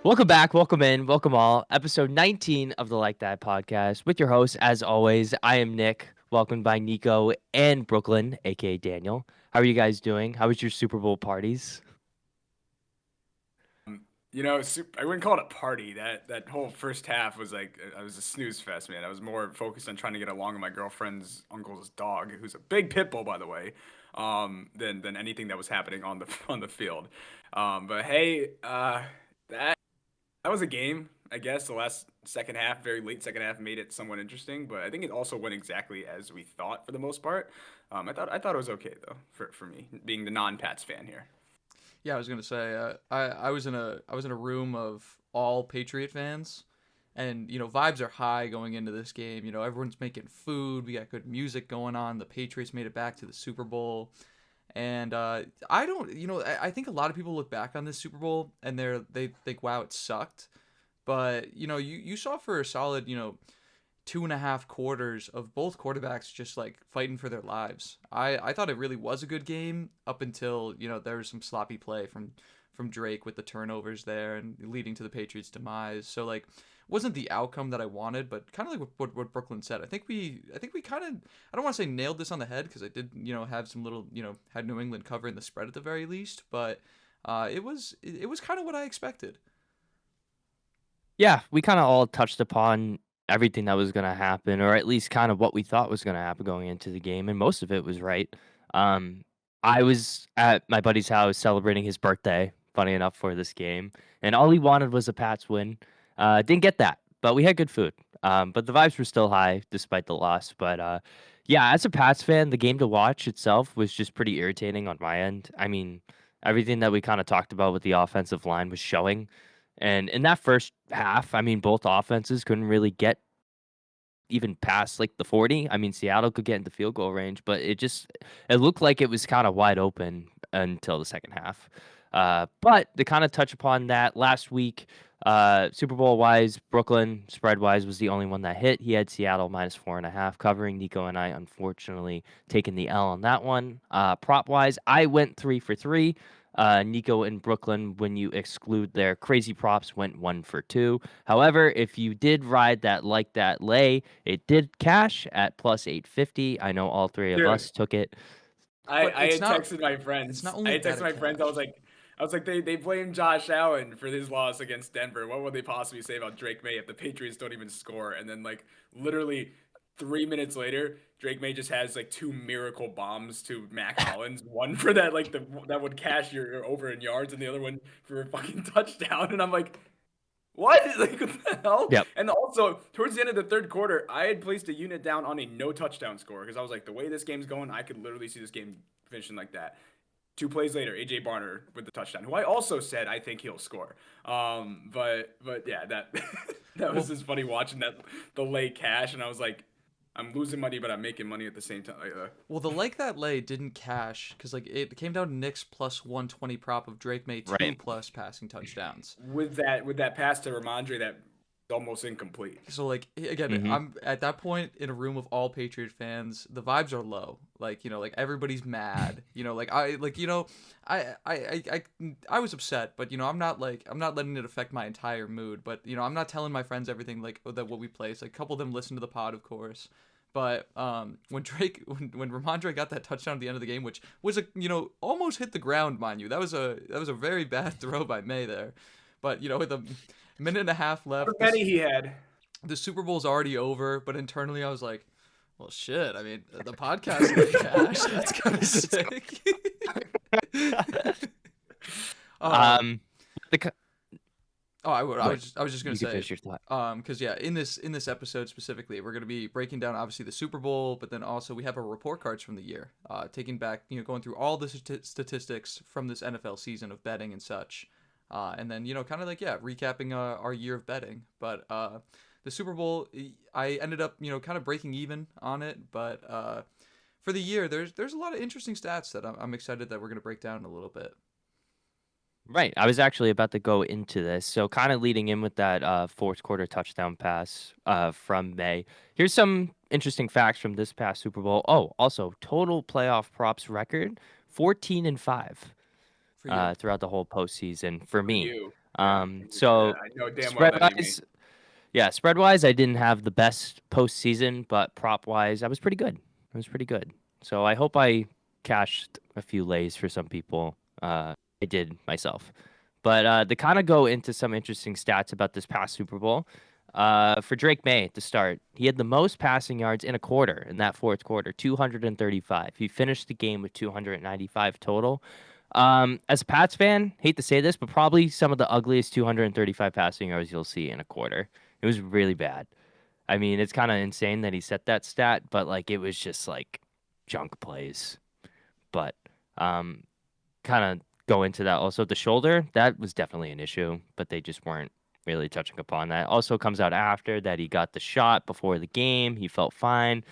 Welcome back, welcome in, welcome all. Episode 19 of the Like That podcast with your host, as always. I am Nick, welcomed by Nico and Brooklyn, aka Daniel. How are you guys doing? How was your Super Bowl parties? I wouldn't call it a party. That whole first half was like I was a snooze fest, man. I was more focused on trying to get along with my girlfriend's uncle's dog, who's a big pit bull, by the way, than anything that was happening on the on the field. But hey, that that was a game. I guess the last second half, very late second half, made it somewhat interesting. But I think it also went exactly as we thought for the most part. I thought it was okay though for me being the non-Pats fan here. Yeah, I was gonna say I was in a room of all Patriot fans, and vibes are high going into this game. Everyone's making food. We got good music going on. The Patriots made it back to the Super Bowl, and I don't I think a lot of people look back on this Super Bowl and they think, wow, it sucked. But you saw for a solid 2.5 quarters of both quarterbacks just like fighting for their lives. I thought it really was a good game up until there was some sloppy play from Drake with the turnovers there and leading to the Patriots' demise. So like wasn't the outcome that I wanted, but kind of like what Brooklyn said. I think we kind of, I don't want to say nailed this on the head because I did have some little had New England covering the spread at the very least, but it was kind of what I expected. Yeah, we kind of all touched upon everything that was going to happen, or at least kind of what we thought was going to happen going into the game, and most of it was right. Um, I was at my buddy's house celebrating his birthday, funny enough, for this game, and all he wanted was a Pats win. Didn't get that, but we had good food. But the vibes were still high despite the loss. But yeah, as a Pats fan, the game to watch itself was just pretty irritating on my end. I mean, everything that we kind of talked about with the offensive line was showing. And in that first half, I mean, both offenses couldn't really get even past like the 40. I mean, Seattle could get into field goal range, but it looked like it was kind of wide open until the second half. But to kind of touch upon that last week, Super Bowl wise, Brooklyn spread wise was the only one that hit. He had Seattle -4.5 covering. Nico and I, unfortunately, taking the L on that one. Prop wise, I went 3 for 3. Nico and Brooklyn, when you exclude their crazy props, went 1 for 2. However, if you did ride that like that lay, it did cash at +850. I know all three of Dude, us took it. I, But I it's had not texted my it's not friends. I only had that texted it my friends. I was cashed. like, they blame Josh Allen for his loss against Denver. What would they possibly say about Drake May if the Patriots don't even score? And then like literally 3 minutes later, Drake May just has like two miracle bombs to Mac Hollins. One for that like the that would cash your over in yards, and the other one for a fucking touchdown. And I'm like, what? Like, what the hell? Yep. And also, towards the end of the third quarter, I had placed a unit down on a no touchdown score because I was like, the way this game's going, I could literally see this game finishing like that. 2 plays later, AJ Barner with the touchdown, who I also said I think he'll score. But yeah, that that was Well, just funny watching that the late cash, and I was like, I'm losing money, but I'm making money at the same time. Well, the like that lay didn't cash because like it came down to Knicks +120 prop of Drake May two Right. plus passing touchdowns. With that pass to Ramondre, that almost incomplete. So like again, Hmm. I'm at that point in a room of all Patriot fans. The vibes are low. Like like everybody's mad. Like I was upset, but I'm not letting it affect my entire mood. But I'm not telling my friends everything like that what we play. Like a couple of them listen to the pod, of course. But when when Ramondre got that touchdown at the end of the game, which was almost hit the ground, mind you, that was a very bad throw by May there. But with a minute and a half For left, penny he had. the Super Bowl's already over. But internally, I was like, well, shit. I mean, the podcast got cash. That's kind of sick. uh, um, the, co- oh, I would. go ahead. I was just gonna You can say, finish your thought. because yeah, in this episode specifically, we're gonna be breaking down obviously the Super Bowl, but then also we have our report cards from the year, taking back, going through all the statistics from this NFL season of betting and such, and then kind of like recapping our year of betting. But the Super Bowl, I ended up kind of breaking even on it, but for the year, there's a lot of interesting stats that I'm excited that we're gonna break down in a little bit. Right. I was actually about to go into this. So kind of leading in with that fourth quarter touchdown pass from May. Here's some interesting facts from this past Super Bowl. Oh, also total playoff props record 14-5 For you. throughout the whole postseason for For me. you. Yeah, So I know damn well spread that you mean. wise, yeah, spread wise, I didn't have the best postseason, but prop wise, I was pretty good. I was pretty good. So I hope I cashed a few lays for some people. I did myself. But to kind of go into some interesting stats about this past Super Bowl, for Drake May to start, he had the most passing yards in a quarter in that fourth quarter, 235. He finished the game with 295 total. As a Pats fan, hate to say this, but probably some of the ugliest 235 passing yards you'll see in a quarter. It was really bad. I mean, it's kind of insane that he set that stat, but like it was just like junk plays. But um, kind of go into that also. The shoulder, that was definitely an issue, but they just weren't really touching upon that. Also comes out after that he got the shot before the game. He felt fine.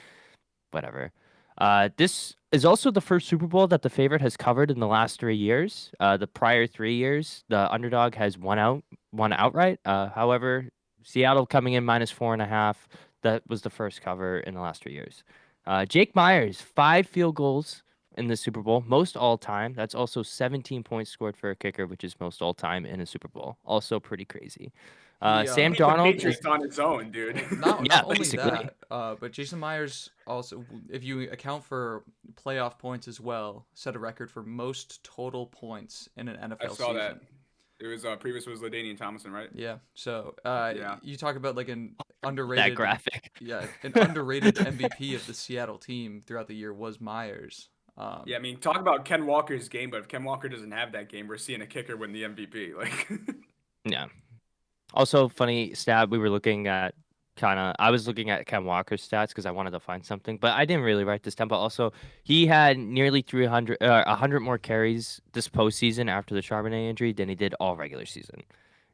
Whatever. This is also the first Super Bowl that the favorite has covered in the last 3 years. The prior 3 years, the underdog has won outright. However, Seattle coming in -4.5. That was the first cover in the last 3 years. Jake Myers, 5 field goals in the Super Bowl, most all time. That's also 17 points scored for a kicker, which is most all time in a Super Bowl. Also pretty crazy. He He Sam beat the Darnold is Patriots on his own, dude. not yeah, only basically. that, but Jason Myers also, if you account for playoff points as well, set a record for most total points in an I NFL saw that. season. It was previous was LaDainian Tomlinson, right? Yeah. So, Yeah. you talk about like an That underrated, graphic. yeah, an underrated MVP of the Seattle team throughout the year was Myers. Yeah, I mean, talk about Ken Walker's game, but if Ken Walker doesn't have that game, we're seeing a kicker win the MVP. Like, Yeah. Also, funny stat, we were looking at I was looking at Ken Walker's stats because I wanted to find something, but I didn't really write this down. But also, he had nearly 300, 100 more carries this postseason after the Charbonnet injury than he did all regular season.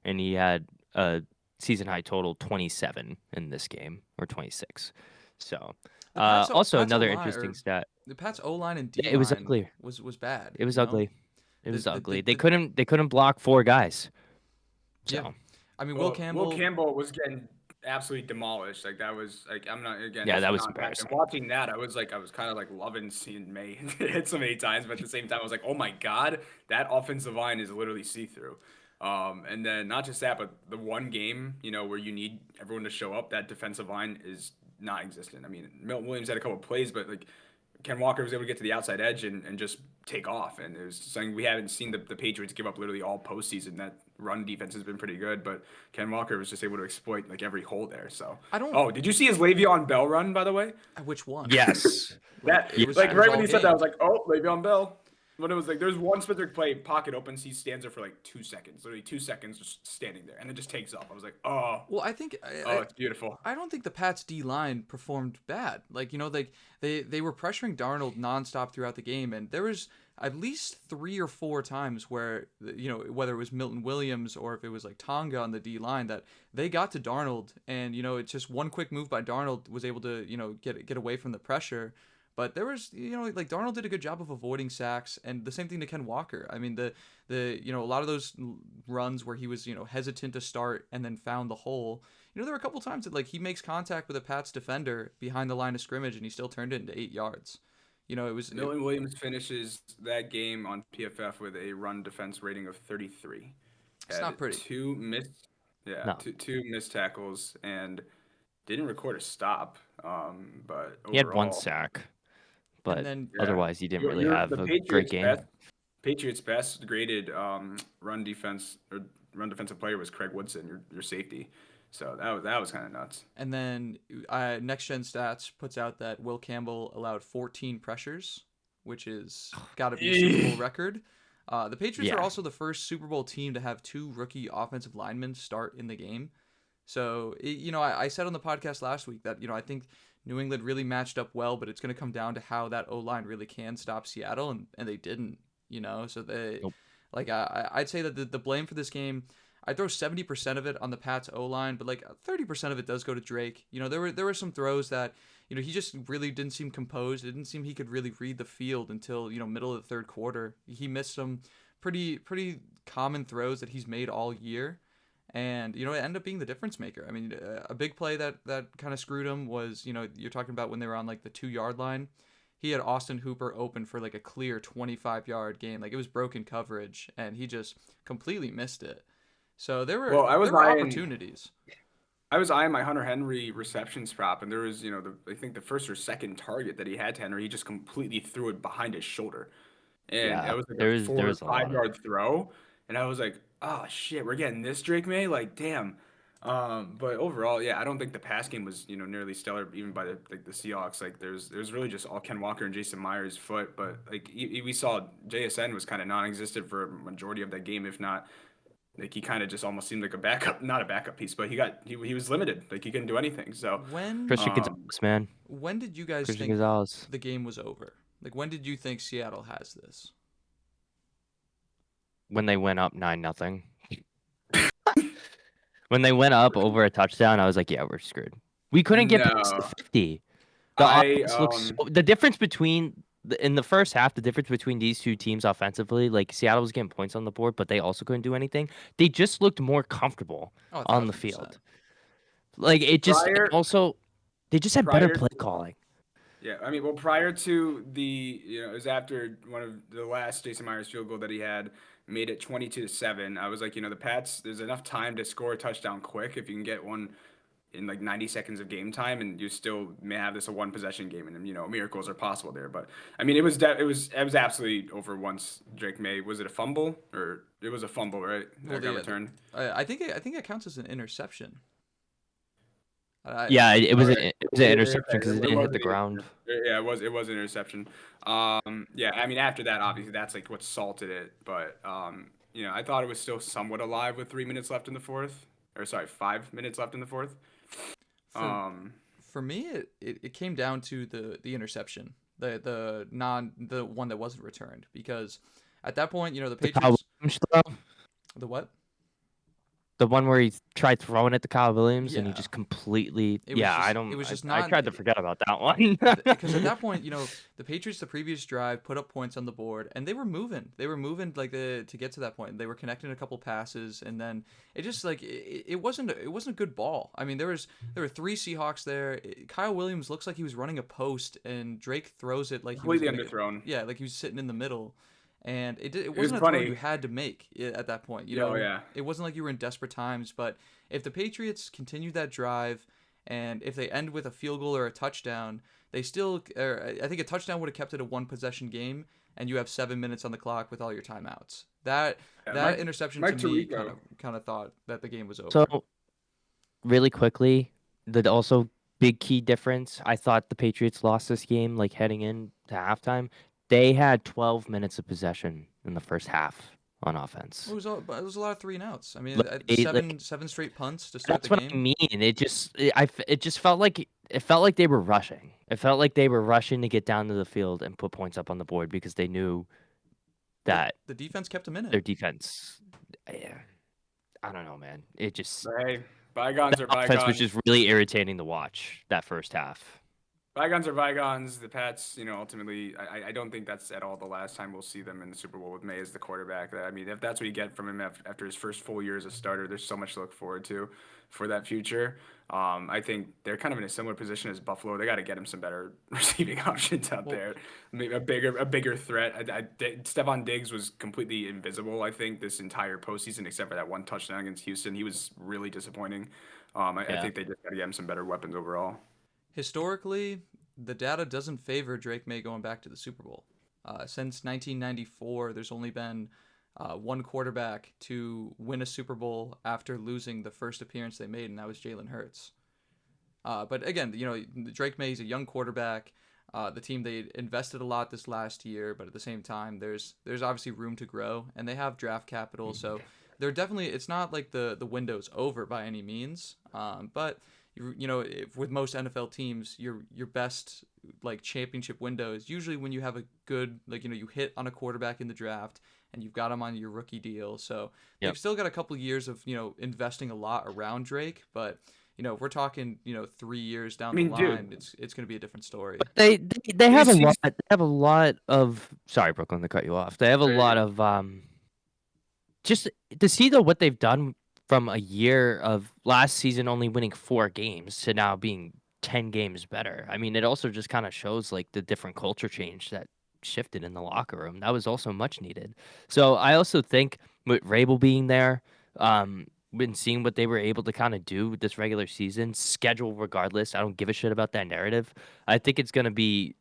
And he had a season high total 27 in this game, or 26. So, The Pats also Pats O another line interesting or stat. the Pats O line and D Yeah, it was line ugly. was bad. It was You know, ugly. It the was the, the, ugly. They the couldn't block four guys. yeah. So, I mean, Will well, Will Campbell. Campbell was getting absolutely demolished. Like that was like I'm not again. yeah, This that is was not bad. And embarrassing. watching that, I was kind of like loving seeing May hit so many times, but at the same time, I was like, oh my god, that offensive line is literally see through. And then not just that, but the one game where you need everyone to show up, that defensive line is not existent. I mean, Milton Williams had a couple of plays, but like Ken Walker was able to get to the outside edge and just take off. And it was something we haven't seen the Patriots give up literally all postseason. That run defense has been pretty good, but Ken Walker was just able to exploit like every hole there. So, I don't. oh, did you see his Le'Veon Bell run, by the way? Which one? Yes. Like That it was like it was right when all he said game. that, I was like, oh, Le'Veon Bell. When it was like, there's one specific play, pocket opens, he stands there for like 2 seconds, literally 2 seconds, just standing there, and then just takes off. I was like, oh, Well, I think oh, it's beautiful. I don't think the Pats D line performed bad. Like, like they were pressuring Darnold nonstop throughout the game, and there was at least 3 or 4 times where whether it was Milton Williams or if it was like Tonga on the D line that they got to Darnold, and it's just one quick move by Darnold was able to get away from the pressure. But there was, like Darnold did a good job of avoiding sacks, and the same thing to Ken Walker. I mean, the a lot of those runs where he was, hesitant to start and then found the hole. There were a couple times that like he makes contact with a Pats defender behind the line of scrimmage, and he still turned it into 8 yards. It was Milton Williams finishes that game on PFF with a run defense rating of 33. it's Had not pretty. No. two missed tackles and didn't record a stop. But He had one overall, sack, And but then yeah, otherwise he didn't really have the a great game. Patriots best graded run defense or run defensive player was Craig Woodson, your safety. So that was kind of nuts. And then Next Gen Stats puts out that Will Campbell allowed 14 pressures, which is got to be a Super Bowl record. The Patriots are Yeah. also the first Super Bowl team to have 2 rookie offensive linemen start in the game. So, I said on the podcast last week that, I think New England really matched up well, but it's going to come down to how that O-line really can stop Seattle, and they didn't, So they, Nope. like, I'd say that the blame for this game, I throw 70% of it on the Pats O-line, but like 30% of it does go to Drake. There were some throws that, he just really didn't seem composed. It didn't seem he could really read the field until, middle of the third quarter. He missed some pretty common throws that he's made all year. And, it ended up being the difference maker. I mean, a big play that kind of screwed him was, you're talking about when they were on like the 2-yard line. He had Austin Hooper open for like a clear 25-yard gain. Like it was broken coverage and he just completely missed it. So Well, there were opportunities. I was eyeing my Hunter Henry receptions prop, and there was, I think the first or second target that he had to Henry, he just completely threw it behind his shoulder. And it Yeah, was like a there 4 or was a lot 5 of yard throw. And I was like, oh shit, we're getting this Drake May? Like, damn. But overall, yeah, I don't think the pass game was, nearly stellar even by the Seahawks. Like there's really just all Ken Walker and Jason Myers' foot. But like we saw JSN was kind of non-existent for a majority of that game, if not like he kind of just almost seemed like a backup, not a backup piece, but he was limited. Like he couldn't do anything. So When Christian um Gonzalez, man. when did you guys Christian think Gonzalez. the game was over? Like when did you think Seattle has this? When they went up 9-0. When they went up over a touchdown, I was like, yeah, we're screwed. We couldn't get past the no, 50. The I offense looks the difference between in the first half, the difference between these two teams offensively, like Seattle was getting points on the board, but they also couldn't do anything. They just looked more comfortable Oh, on the 1,000%. field. Like it just and prior also they just had better prior play calling. Yeah, I mean, well, prior to it was after one of the last Jason Myers field goal that he had made it 22-7. I was like, the Pats, there's enough time to score a touchdown quick if you can get one in like 90 seconds of game time, and you still may have this a one possession game, and miracles are possible there. But I mean, it was absolutely over once Drake May, was it a fumble or it was a fumble, right? Well, That got returned. I think it counts as an interception. Yeah, it All was right. it was an Yeah, interception okay. because it It didn't hit the wasn't ground. either. Yeah, it was an interception. Yeah, I mean after that, obviously that's like what salted it. But I thought it was still somewhat alive with 3 minutes left in the fourth, or sorry, 5 minutes left in the fourth. For Um, for me, it came down to the interception, the one that wasn't returned, because at that point, the The Kyle Patriots, Williams throw, the what? the one where he tried throwing at the Kyle Williams and he Yeah, just completely it was yeah, I just don't it was just I not tried to forget about that one. because at that point, the Patriots the previous drive put up points on the board and they were moving. They were moving like to get to that point. They were connecting a couple passes and then it just like it wasn't a good ball. I mean, there were three Seahawks there. Kyle Williams looks like he was running a post and Drake throws it like he was completely gonna underthrown. yeah, like he was sitting in the middle. And it It was wasn't a throw you funny. had to make at that point. Yeah, oh yeah. It wasn't like you were in desperate times. But if the Patriots continued that drive, and if they end with a field goal or a touchdown, they still. I think a touchdown would have kept it a one possession game, and you have 7 minutes on the clock with all your timeouts. That Yeah, that interception to Mike me Tirico. kind of thought that the game was over. So really quickly, the also big key difference, I thought the Patriots lost this game like heading in to halftime. They had 12 minutes of possession in the first half on offense. It was a lot of 3-and-outs. I mean, Like, they- seven straight punts to start that's the what I game. mean. It just felt like they were rushing. It felt like they were rushing to get down to the field and put points up on the board because they knew that The defense kept them in their it. defense. Yeah, I don't know, man. It just But hey, bygones are offense was bygones. just really irritating to watch that first half. Bygones are bygones. The Pats, ultimately, I don't think that's at all the last time we'll see them in the Super Bowl with May as the quarterback. I mean, if that's what you get from him after his first full year as a starter, there's so much to look forward to for that future. I think they're kind of in a similar position as Buffalo. They got to get him some better receiving options out Well, there, maybe a bigger threat. Stephon Diggs was completely invisible, I think, this entire postseason, except for that one touchdown against Houston. He was really disappointing. I Yeah. think they just got to get him some better weapons overall. Historically, the data doesn't favor Drake May going back to the Super Bowl. Since 1994, there's only been one quarterback to win a Super Bowl after losing the first appearance they made, and that was Jalen Hurts. But again, Drake May's a young quarterback. The team, they invested a lot this last year, but at the same time, there's obviously room to grow, and they have draft capital, so they're definitely. It's not like the window's over by any means, but with most NFL teams, your best like championship window is usually when you have a good you hit on a quarterback in the draft and you've got him on your rookie deal. So Yep. they've still got a couple years of investing a lot around Drake, but if we're talking 3 years I down mean, the dude. line, it's going to be a different story. But they have a These lot. They have a lot of. Sorry, Brooklyn, to cut you off. They have a There you lot go. of just to see though what they've done from a year of last season only winning 4 games to now being 10 games better. I mean, it also just kind of shows like the different culture change that shifted in the locker room. That was also much needed. So I also think with Rabel being there, Been seeing what they were able to kind of do with this regular season schedule regardless. I don't give a shit about that narrative. I think it's going to be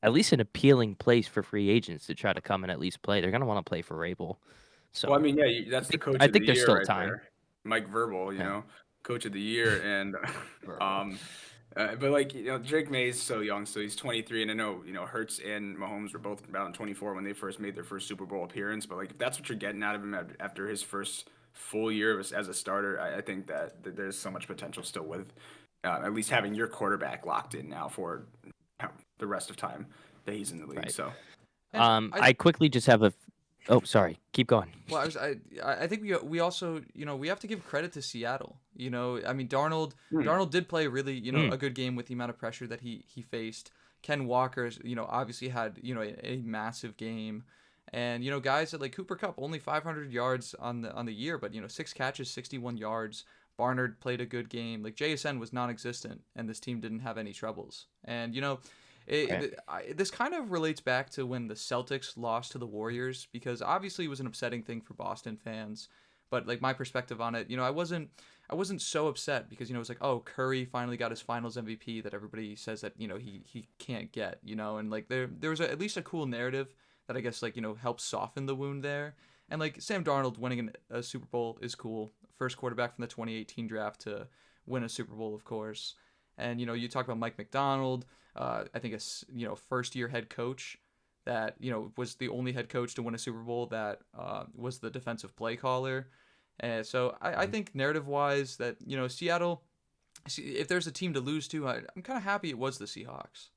at least an appealing place for free agents to try to come and at least play. They're going to want to play for Rabel. Well, I So mean, yeah, that's the coach I of the think there's year still right time. there, Mike Verbal. Yeah. Coach of the year, and Verbal. um, but like Drake May's so young, so he's 23, and I know Hurts and Mahomes were both about 24 when they first made their first Super Bowl appearance. But like, if that's what you're getting out of him after his first full year as a starter, I think that there's so much potential still with at least having your quarterback locked in now for the rest of time that he's in the league. Right. So. And I quickly just have a. Oh, sorry. Keep going. Well, I think we also we have to give credit to Seattle. I mean Darnold did play really Mm. a good game with the amount of pressure that he faced. Ken Walker obviously had a massive game, and guys like Cooper Kupp only 500 yards on the year, but 6 catches, 61 yards. Barnard played a good game. Like JSN was non-existent, and this team didn't have any troubles. And Right. this kind of relates back to when the Celtics lost to the Warriors, because obviously it was an upsetting thing for Boston fans, but like my perspective on it, I wasn't so upset because it was like, oh, Curry finally got his Finals MVP that everybody says that he can't get, and like there was at least a cool narrative that I guess like helps soften the wound there, and like Sam Darnold winning a Super Bowl is cool, first quarterback from the 2018 draft to win a Super Bowl, of course. And you talk about Mike McDonald. I think a first year head coach that was the only head coach to win a Super Bowl that was the defensive play caller. And so I Mhm. think narrative wise that Seattle, if there's a team to lose to, I'm kind of happy it was the Seahawks.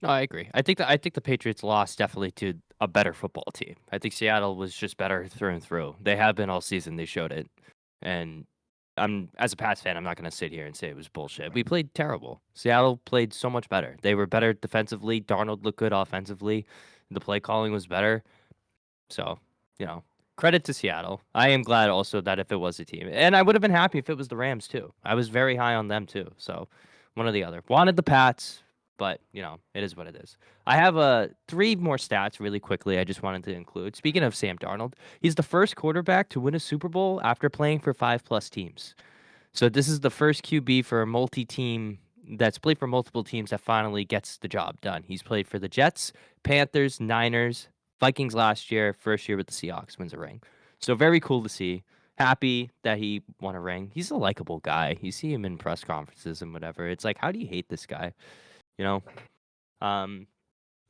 No, I agree. I think the Patriots lost definitely to a better football team. I think Seattle was just better through and through. They have been all season. They showed it. And as a Pats fan, I'm not going to sit here and say it was bullshit. We played terrible. Seattle played so much better. They were better defensively. Darnold looked good offensively. The play calling was better. So, you know, credit to Seattle. I am glad also that if it was a team, and I would have been happy if it was the Rams too. I was very high on them too. So, one or the other. Wanted the Pats, but it is what it is. I have three more stats really quickly. I just wanted to include. Speaking of Sam Darnold, he's the first quarterback to win a Super Bowl after playing for 5+ teams. So this is the first QB for a multi-team that's played for multiple teams that finally gets the job done. He's played for the Jets, Panthers, Niners, Vikings last year, first year with the Seahawks, wins a ring. So very cool to see. Happy that he won a ring. He's a likable guy. You see him in press conferences and whatever. It's like, how do you hate this guy? You know? Um,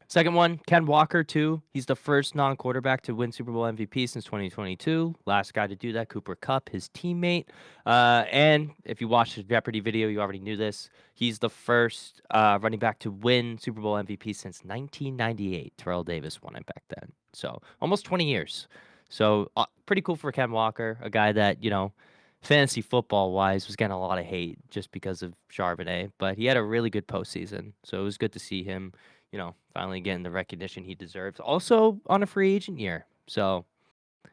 Second one, Ken Walker, too. He's the first non-quarterback to win Super Bowl MVP since 2022. Last guy to do that, Cooper Kupp, his teammate. And if you watched the Jeopardy video, you already knew this. He's the first running back to win Super Bowl MVP since 1998. Terrell Davis won it back then. So almost 20 years. So pretty cool for Ken Walker, a guy that, fantasy football-wise was getting a lot of hate just because of Charbonnet. But he had a really good postseason. So it was good to see him finally getting the recognition he deserves. Also on a free agent year. So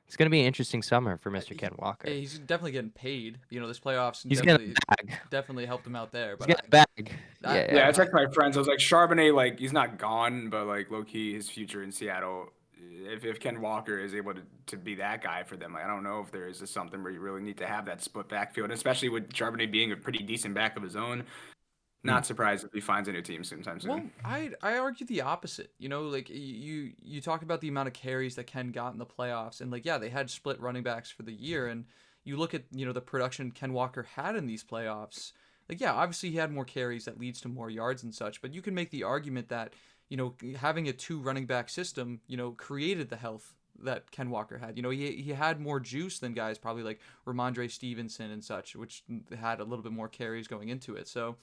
it's going to be an interesting summer for Mr. Ken Walker. He's definitely getting paid. This playoffs He's getting a bag. definitely helped him out there. He's But getting a bag. Yeah, I texted my friends. I was like, Charbonnet, like he's not gone, but like low key, his future in Seattle. If Ken Walker is able to be that guy for them, like, I don't know if there is something where you really need to have that split backfield, especially with Charbonnet being a pretty decent back of his own. Not surprised if he finds a new team sometime soon. Well, I argue the opposite. Like you talk about the amount of carries that Ken got in the playoffs, and like yeah, they had split running backs for the year, and you look at the production Ken Walker had in these playoffs. Like yeah, obviously he had more carries that leads to more yards and such, but you can make the argument that having a 2 running back system created the health that Ken Walker had. He had more juice than guys probably like Ramondre Stevenson and such, which had a little bit more carries going into it. So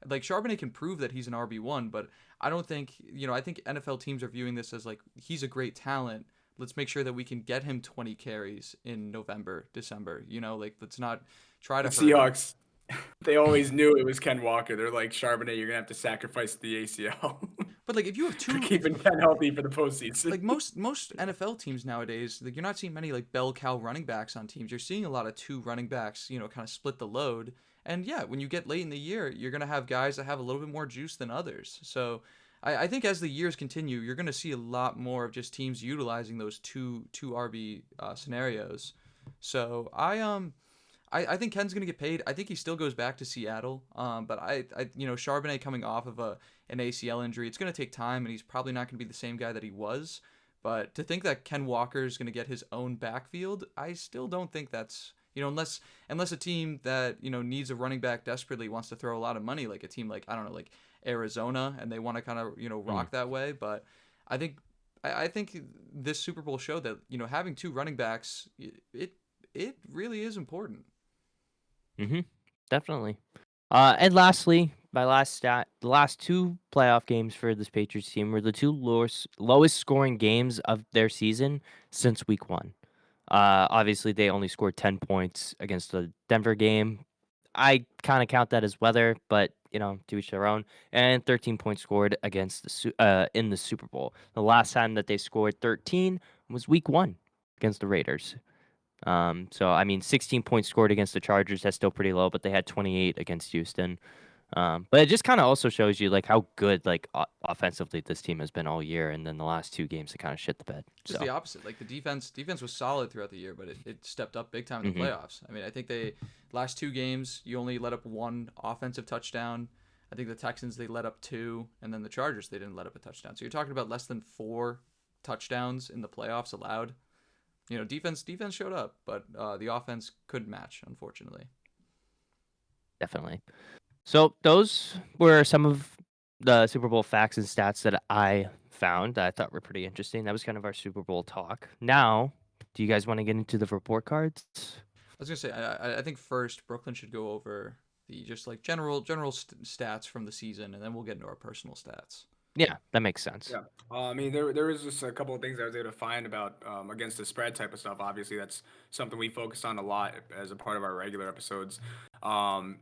like Charbonnet can prove that he's an RB1, but I don't think, I think NFL teams are viewing this as like, he's a great talent. Let's make sure that we can get him 20 carries in November, December, like let's not try to The Seahawks, they always knew it was Ken Walker. They're like, Charbonnet, you're going to have to sacrifice the ACL. But like if you have for 2 keeping Ken healthy for the postseason. like most NFL teams nowadays, like you're not seeing many like bell cow running backs on teams. You're seeing a lot of 2 running backs, kind of split the load. And yeah, when you get late in the year, you're going to have guys that have a little bit more juice than others. So I think as the years continue, you're going to see a lot more of just teams utilizing those two RB scenarios. So I think Ken's gonna get paid. I think he still goes back to Seattle. But Charbonnet coming off of an ACL injury, it's gonna take time, and he's probably not gonna be the same guy that he was. But to think that Ken Walker is gonna get his own backfield, I still don't think that's unless a team that needs a running back desperately wants to throw a lot of money, like a team like I don't know, like Arizona, and they want to kind of Mm. rock that way. But I think I think this Super Bowl showed that having two running backs, it really is important. Mhm. Definitely. And lastly, my last stat: the last two playoff games for this Patriots team were the two lowest scoring games of their season since Week 1. Obviously, they only scored 10 points against the Denver game. I kind of count that as weather, but to each their own. And 13 points scored against in the Super Bowl. The last time that they scored 13 was Week 1 against the Raiders. So I mean, 16 points scored against the Chargers. That's still pretty low, but they had 28 against Houston. But it just kind of also shows you like how good like offensively this team has been all year, and then the last two games they kind of shit the bed. Just the So, opposite. Like the defense was solid throughout the year, but it stepped up big time in the hmm playoffs. I mean, I think they last two games you only let up one offensive touchdown. I think the Texans they let up two, and then the Chargers they didn't let up a touchdown. So you're talking about less than four touchdowns in the playoffs allowed. Defense showed up, but the offense couldn't match, unfortunately. definitely. So those were some of the Super Bowl facts and stats that I found that I thought were pretty interesting. That was kind of our Super Bowl talk. Now, do you guys want to get into the report cards? I was gonna say I think first Brooklyn should go over the just like general stats from the season, and then we'll get into our personal stats. Yeah, that makes sense. Yeah. I mean, there was just a couple of things I was able to find about against the spread type of stuff. Obviously, that's something we focus on a lot as a part of our regular episodes. Um,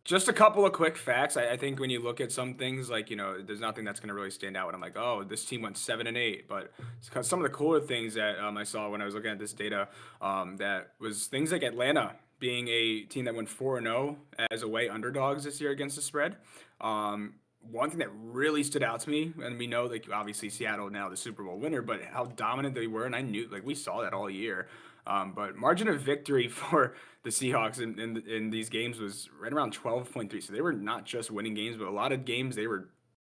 just a couple of quick facts. I think when you look at some things, like there's nothing that's going to really stand out. When I'm like, oh, this team went 7-8. But it's 'cause some of the cooler things that I saw when I was looking at this data, that was things like Atlanta being a team that went 4-0 as away underdogs this year against the spread. One thing that really stood out to me, and we know, like, obviously Seattle now the Super Bowl winner, but how dominant they were, and I knew, like, we saw that all year. But margin of victory for the Seahawks in these games was right around 12.3. So they were not just winning games, but a lot of games they were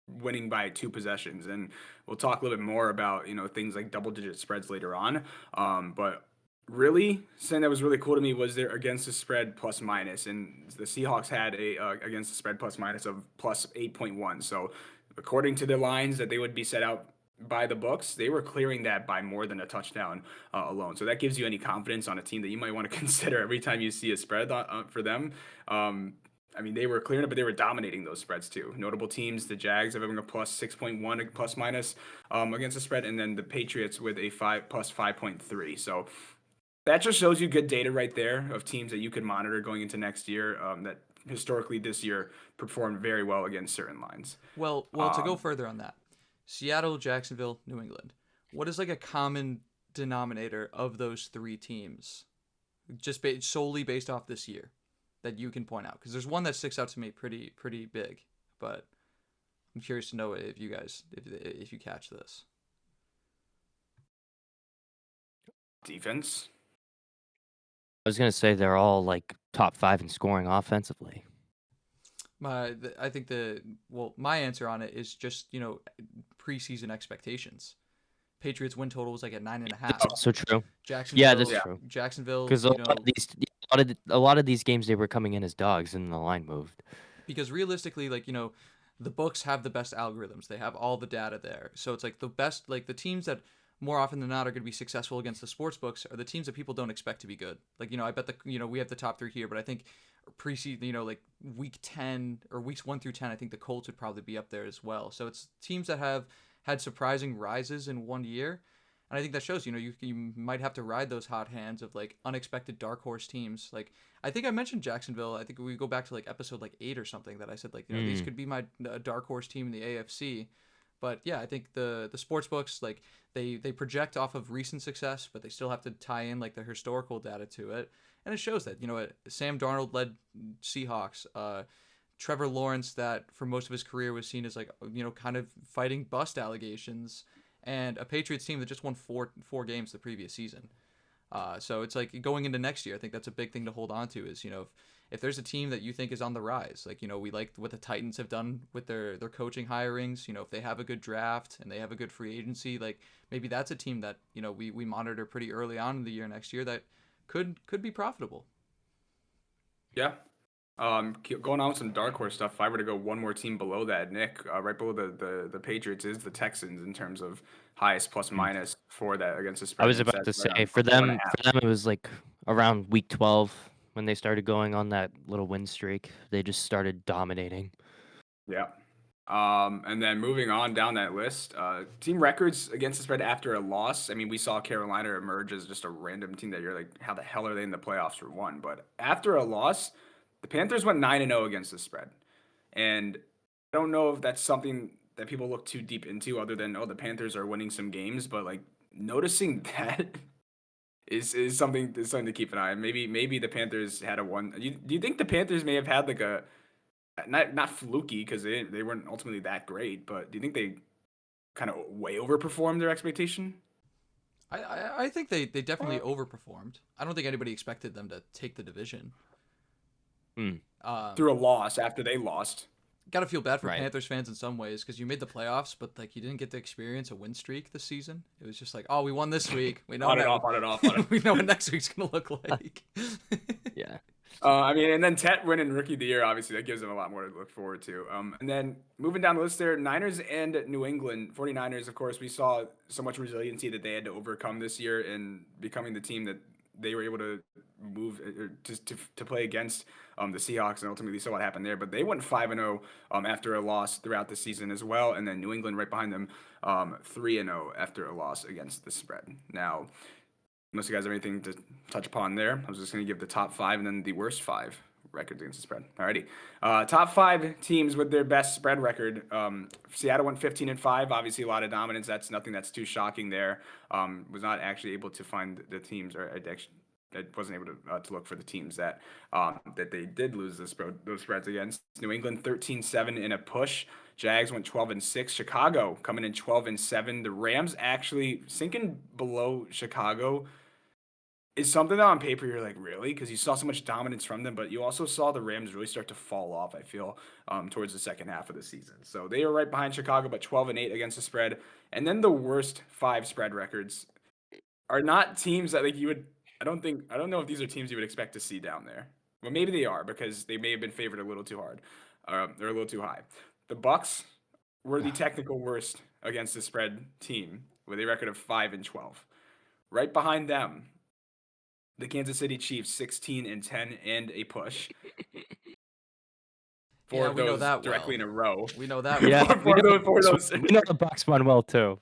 winning by two possessions. And we'll talk a little bit more about things like double digit spreads later on. But really something that was really cool to me was their against the spread plus minus, and the Seahawks had a against the spread plus minus of plus 8.1. So according to the lines that they would be set out by the books, they were clearing that by more than a touchdown alone. So that gives you any confidence on a team that you might want to consider every time you see a spread for them. I mean, they were clearing it, but they were dominating those spreads too. Notable teams: the Jags having a plus 6.1 plus minus against the spread, and then the Patriots with a 5+5.3. So that just shows you good data right there of teams that you could monitor going into next year, that historically this year performed very well against certain lines. Well, to go Um, further on that, Seattle, Jacksonville, New England. What is like a common denominator of those three teams, just solely based off this year, that you can point out? Because there's one that sticks out to me pretty big, but I'm curious to know if you guys if you catch this. Defense. I was gonna say they're all like top 5 in scoring offensively. I think my answer on it is just preseason expectations. Patriots win total was like at 9.5. That's also true. Yeah, that's Jacksonville, Yeah. true. Jacksonville, Because a lot of these games they were coming in as dogs, and the line moved. because realistically, like the books have the best algorithms. They have all the data there, so it's like the best, like the teams that more often than not are going to be successful against the sports books are the teams that people don't expect to be good. Like I bet we have the top three here, but I think preseason, like week 10 or weeks 1 through 10, I think the Colts would probably be up there as well. So it's teams that have had surprising rises in one year. And I think that shows, you might have to ride those hot hands of like unexpected dark horse teams. Like I think I mentioned Jacksonville. I think we go back to like episode like 8 or something that I said like these could be my dark horse team in the AFC. But yeah, I think the sports books like they project off of recent success, but they still have to tie in like the historical data to it, and it shows that Sam Darnold led Seahawks. Trevor Lawrence, that for most of his career was seen as like kind of fighting bust allegations, and a Patriots team that just won four games the previous season. So it's like going into next year, I think that's a big thing to hold on to is, if there's a team that you think is on the rise, like, we like what the Titans have done with their coaching hirings, if they have a good draft and they have a good free agency, like maybe that's a team that, we monitor pretty early on in the year next year that could be profitable. Yeah. Going on with some dark horse stuff. If I were to go one more team below that, Nick, right below the Patriots is the Texans in terms of highest plus Mm. minus for that against the I spread. was And it's about at to right say on for 4.5. them it was like around week 12 when they started going on that little win streak. They just started dominating. Yeah. And then moving on down that list, team records against the spread after a loss. I mean, we saw Carolina emerge as just a random team that you're like, how the hell are they in the playoffs for one? But after a loss, the Panthers went 9-0 against the spread. And I don't know if that's something that people look too deep into other than, oh, the Panthers are winning some games, but like noticing that is something to keep an eye on. Maybe the Panthers had a one. Do you think the Panthers may have had like a not fluky because they weren't ultimately that great, but do you think they kind of way overperformed their expectation? I think they definitely overperformed. I don't think anybody expected them to take the division. Mm, Through a loss after they lost. Got to feel bad for right. Panthers fans in some ways because you made the playoffs, but like you didn't get to experience a win streak this season. It was just like, oh, we won this week. We know On it off, on it off, on it. we know what next week's gonna look like. Yeah. I mean, and then Tet winning Rookie of the Year, obviously, that gives them a lot more to look forward to. And then moving down the list there, Niners and New England 49ers, of course, we saw so much resiliency that they had to overcome this year in becoming the team that they were able to move to play against the Seahawks, and ultimately saw what happened there. But they went 5-0 after a loss throughout the season as well, and then New England right behind them 3-0 after a loss against the spread. Now, unless you guys have anything to touch upon there, I was just going to give the top 5 and then the worst 5 records against the spread. Alrighty. Top 5 teams with their best spread record. Seattle went 15-5. Obviously, a lot of dominance. That's nothing that's too shocking there. Was not actually able to find the teams, or I wasn't able to look for the teams that they did lose those spreads against. New England 13-7 in a push. Jags went 12-6. Chicago coming in 12-7. The Rams actually sinking below Chicago is something that on paper you're like, really? Because you saw so much dominance from them, but you also saw the Rams really start to fall off, I feel, towards the second half of the season. So they are right behind Chicago, but 12-8 against the spread. And then the worst 5 spread records are not teams that like you would. I don't know if these are teams you would expect to see down there. Well, maybe they are because they may have been favored a little too hard. They're a little too high. The Bucks were the technical worst against the spread team with a record of 5-12. Right behind them, the Kansas City Chiefs 16-10 and a push. Four Yeah, of we know those that directly well. in a row. We know that. Yeah. well. Four of those. We know the Bucks won well too.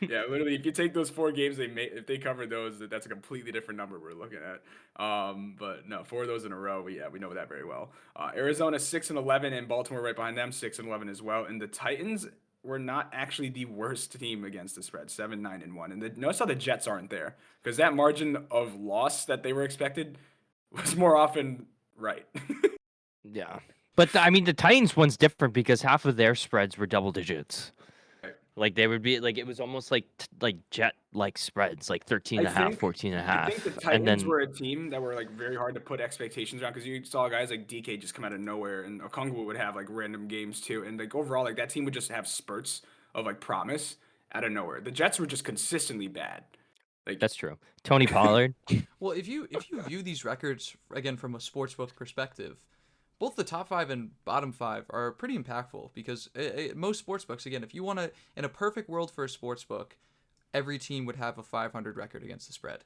Yeah, literally, if you take those 4 games if they cover those, that's a completely different number we're looking at. But no, 4 of those in a row. Yeah, we know that very well. Arizona 6-11 and Baltimore right behind them 6-11 as well. And the Titans were not actually the worst team against the spread, 7-9-1. And notice how the Jets aren't there because that margin of loss that they were expected was more often right. Yeah. But I mean, the Titans one's different because half of their spreads were double digits. Right. Like they would be like it was almost like Jet like spreads, like 13 and a half, 14 and a I think the half. And Titans then were a team that were like very hard to put expectations around because you saw guys like DK just come out of nowhere, and Okongwu would have like random games too, and like overall like that team would just have spurts of like promise out of nowhere. The Jets were just consistently bad. Like that's true. Tony Pollard. Well, if you view these records again from a sportsbook perspective, both the top 5 and bottom 5 are pretty impactful because most sportsbooks, again, if you want to, in a perfect world for a sportsbook, every team would have a 500 record against the spread.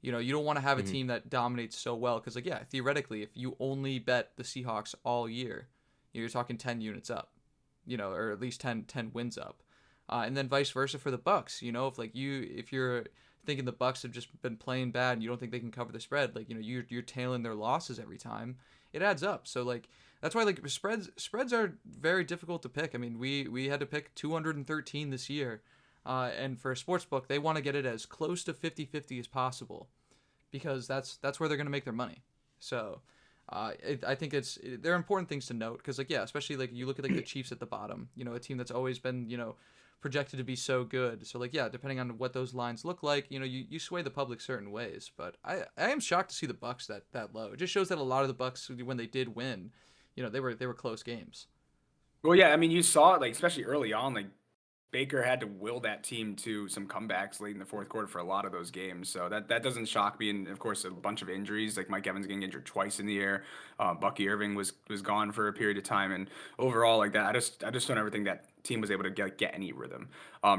You don't want to have a team that dominates so well because, like, yeah, theoretically, if you only bet the Seahawks all year, you're talking 10 units up, or at least 10 wins up. And then vice versa for the Bucks. If you're thinking the Bucks have just been playing bad and you don't think they can cover the spread, like, you're tailing their losses every time. It adds up. So like that's why like spreads are very difficult to pick. I mean, we had to pick 213 this year. And for a sports book, they want to get it as close to 50-50 as possible because that's where they're going to make their money. So I think they're important things to note because, like, yeah, especially like you look at like the Chiefs at the bottom, a team that's always been, projected to be so good. So like, yeah, depending on what those lines look like, you sway the public certain ways. But I am shocked to see the Bucks that low. It just shows that a lot of the Bucks, when they did win, they were close games. Well, yeah, I mean, you saw it, like, especially early on, like, Baker had to will that team to some comebacks late in the fourth quarter for a lot of those games. So that doesn't shock me. And of course, a bunch of injuries, like Mike Evans getting injured twice in the year. Bucky Irving was gone for a period of time. And overall, like that, I just don't ever think that team was able to get any rhythm.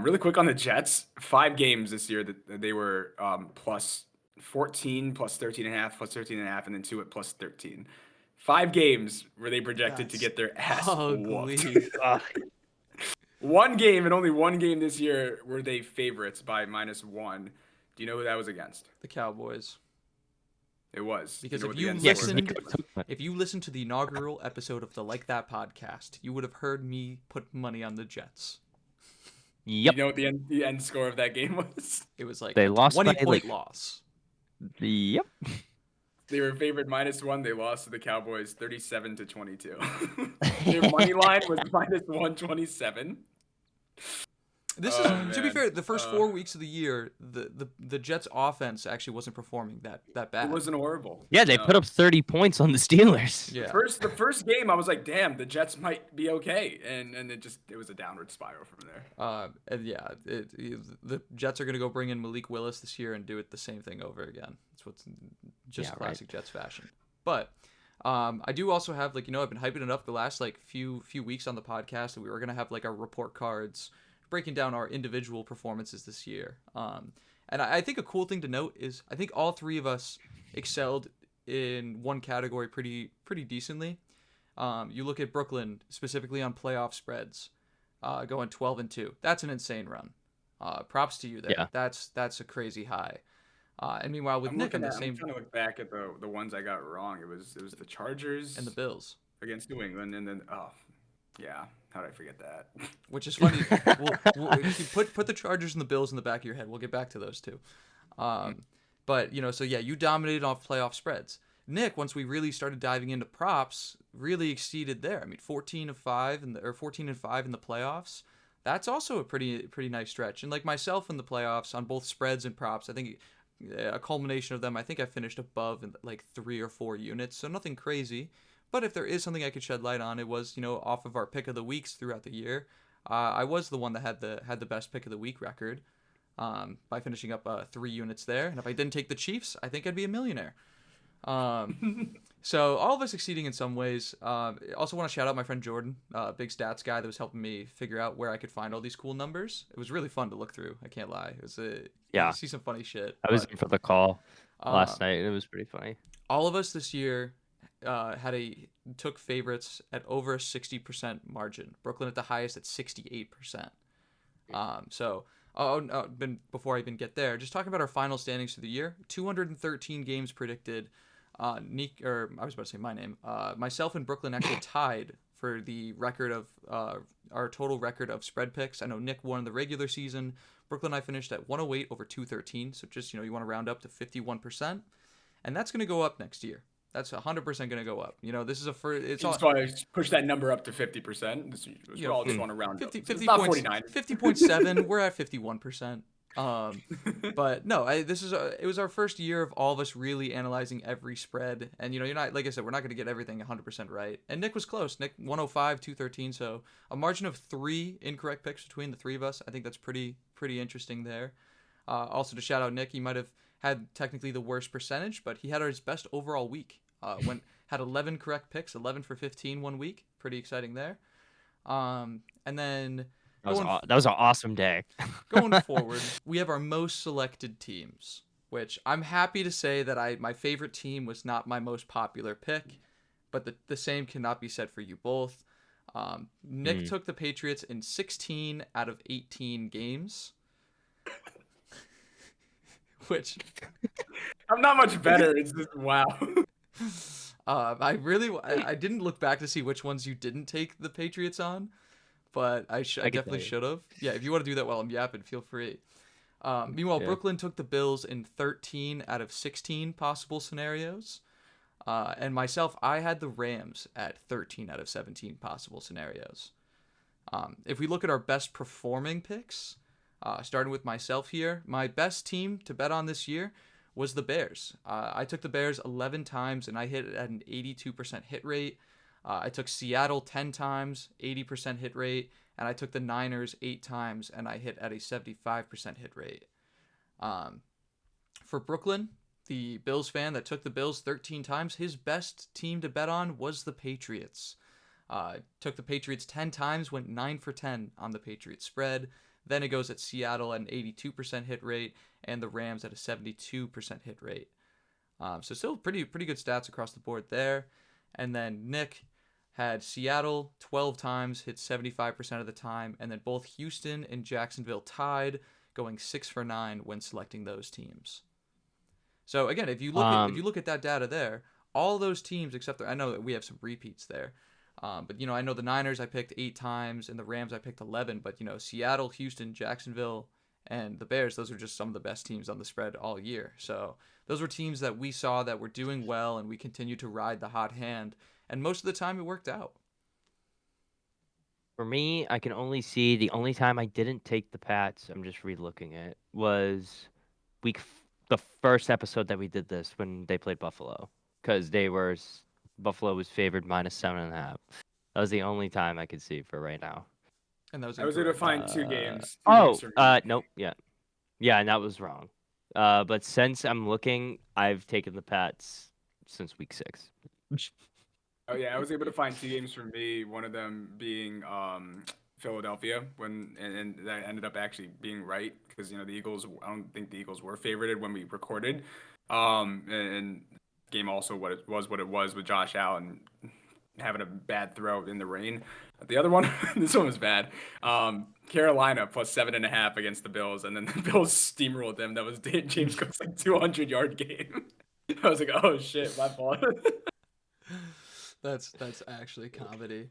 Really quick on the Jets, 5 games this year that they were plus 14, plus 13.5, plus 13.5, and then 2 at plus 13. 5 games where they projected to That's get their ass whooped. ugly. One game and only one game this year were they favorites by -1. Do you know who that was against? The Cowboys. It was. Because You know if what you the end Yeah, score 'cause was? Nico if you listened to the inaugural episode of the Like That podcast, you would have heard me put money on the Jets. Yep. You know what the end score of that game was? It was like They a lost by, 20-point like- loss. Yep. They were favored -1. They lost to the Cowboys 37-22. Their money line was -127. This Oh, is to be man. fair, the first 4 weeks of the year, the Jets offense actually wasn't performing that bad. It wasn't horrible. Yeah, they No. put up 30 points on the Steelers. Yeah. The first game, I was like, damn, the Jets might be okay, and it was a downward spiral from there. And yeah, the Jets are going to go bring in Malik Willis this year and do it the same thing over again. It's what's just Yeah, right. classic Jets fashion. But I do also have, like, I've been hyping it up the last like few weeks on the podcast that we were going to have like our report cards breaking down our individual performances this year. And I think a cool thing to note is I think all three of us excelled in one category pretty decently. You look at Brooklyn specifically on playoff spreads, going 12-2. That's an insane run. Props to you there. Yeah. That's a crazy high. And meanwhile with Nick in the I'm same trying to look back at the ones I got wrong. It was the Chargers and the Bills, against New England, and then yeah, how did I forget that? which is funny. we'll put the Chargers and the Bills in the back of your head. We'll get back to those two. But so yeah, you dominated off playoff spreads. Nick, once we really started diving into props, really exceeded there. I mean, 14-5 in the playoffs. That's also a pretty nice stretch. And like myself in the playoffs on both spreads and props, I think a culmination of them, I think I finished above in like 3 or 4 units. So nothing crazy. But if there is something I could shed light on, it was, off of our pick of the weeks throughout the year. I was the one that had the best pick of the week record, by finishing up 3 units there. And if I didn't take the Chiefs, I think I'd be a millionaire. So all of us succeeding in some ways. Also want to shout out my friend Jordan, big stats guy that was helping me figure out where I could find all these cool numbers. It was really fun to look through. I can't lie. It was Yeah. you see some funny shit. I was but, in for the call last night. It was pretty funny. all of us this year took favorites at over a 60% margin. Brooklyn at the highest at 68%. Before I even get there, just talking about our final standings for the year, 213 games predicted. I was about to say my name. Myself and Brooklyn actually tied for the record of our total record of spread picks. I know Nick won the regular season. Brooklyn and I finished at 108 over 213. So just, you want to round up to 51%. And that's going to go up next year. That's 100% going to go up. This is a first. It's all. Push that number up to 50%. We all just want to round 50, up. 50 It's not points, 49. 50.7. We're at 51%. But no, it was our first year of all of us really analyzing every spread. And, you're not, like I said, we're not going to get everything 100% right. And Nick was close. Nick 105, 213. So a margin of 3 incorrect picks between the 3 of us. I think that's pretty interesting there. Also to shout out Nick, he might have had technically the worst percentage, but he had his best overall week. Had 11 correct picks, 11 for 15 one week. Pretty exciting there. And then That was an awesome day. going forward, we have our most selected teams, which I'm happy to say that my favorite team was not my most popular pick, but the same cannot be said for you both. Nick took the Patriots in 16 out of 18 games. Which I'm not much better. It's just wow. I didn't look back to see which ones you didn't take the Patriots on, but I definitely should have. Yeah, if you want to do that while I'm yapping, feel free. Meanwhile, Yeah. Brooklyn took the Bills in 13 out of 16 possible scenarios. And myself, I had the Rams at 13 out of 17 possible scenarios. If we look at our best performing picks, starting with myself here, my best team to bet on this year was the Bears. I took the Bears 11 times and I hit it at an 82% hit rate. I took Seattle 10 times, 80% hit rate, and I took the Niners 8 times and I hit at a 75% hit rate. For Brooklyn, the Bills fan that took the Bills 13 times, his best team to bet on was the Patriots. Took the Patriots 10 times, went 9 for 10 on the Patriots spread. Then it goes at Seattle at an 82% hit rate and the Rams at a 72% hit rate. So still pretty good stats across the board there. And then Nick had Seattle 12 times, hit 75% of the time, and then both Houston and Jacksonville tied, going 6 for 9 when selecting those teams. So again, if you look at that data there, all those teams except I know that we have some repeats there. But I know the Niners I picked 8 times and the Rams I picked 11, but Seattle, Houston, Jacksonville, and the Bears, those are just some of the best teams on the spread all year. So those were teams that we saw that were doing well and we continued to ride the hot hand, and most of the time it worked out. For me, I can only see the only time I didn't take the Pats, I'm just re-looking it, was the first episode that we did this when they played Buffalo, because Buffalo was favored -7.5. That was the only time I could see for right now. And that was I was able to find 2 games. 2 games for me. Nope, yeah, and that was wrong. But since I'm looking, I've taken the Pats since week 6. Oh yeah, I was able to find 2 games for me. One of them being Philadelphia, and that ended up actually being right because the Eagles. I don't think the Eagles were favorited when we recorded. And game also what it was with Josh Allen having a bad throw in the rain. The other one, this one was bad. Carolina plus 7.5 against the Bills, and then the Bills steamrolled them. That was James Cook's 200-yard game. I was like, oh shit, my fault. That's actually comedy.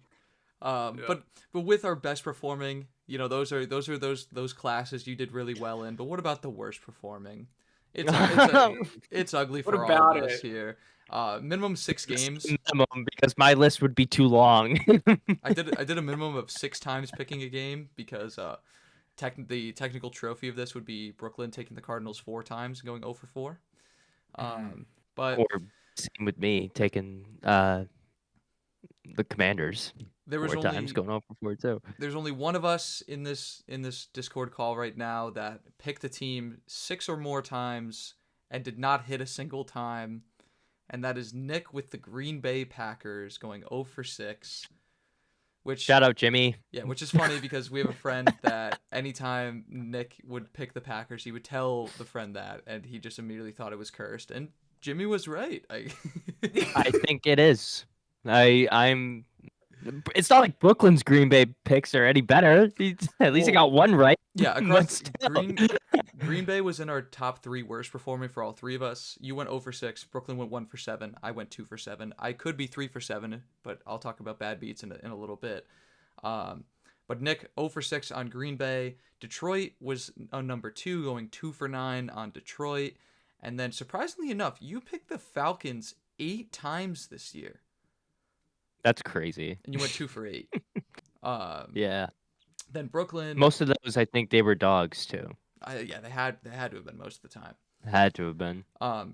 But with our best performing, those are those classes you did really well in. But what about the worst performing? It's ugly for all of us here. Minimum 6 games. Minimum, because my list would be too long. I did a minimum of 6 times picking a game because the technical trophy of this would be Brooklyn taking the Cardinals 4 times, going 0 for 4. But or same with me taking the Commanders. There was 4 times going 0 for 4 too. There's only one of us in this Discord call right now that picked the team 6 or more times and did not hit a single time, and that is Nick with the Green Bay Packers going 0 for 6. Which shout out Jimmy. Yeah, which is funny because we have a friend that anytime Nick would pick the Packers, he would tell the friend that, and he just immediately thought it was cursed. And Jimmy was right. I think it is. I'm. It's not like Brooklyn's Green Bay picks are any better. At least I got one right. Yeah, across Green Bay was in our top 3 worst performing for all 3 of us. You went 0 for 6. Brooklyn went 1 for 7. I went 2 for 7. I could be 3 for 7, but I'll talk about bad beats in a little bit. But Nick 0 for 6 on Green Bay. Detroit was on number 2, going 2 for 9 on Detroit. And then surprisingly enough, you picked the Falcons 8 times this year. That's crazy. And you went 2 for 8. Yeah. Then Brooklyn. Most of those, I think they were dogs too. Yeah, they had to have been most of the time. Had to have been.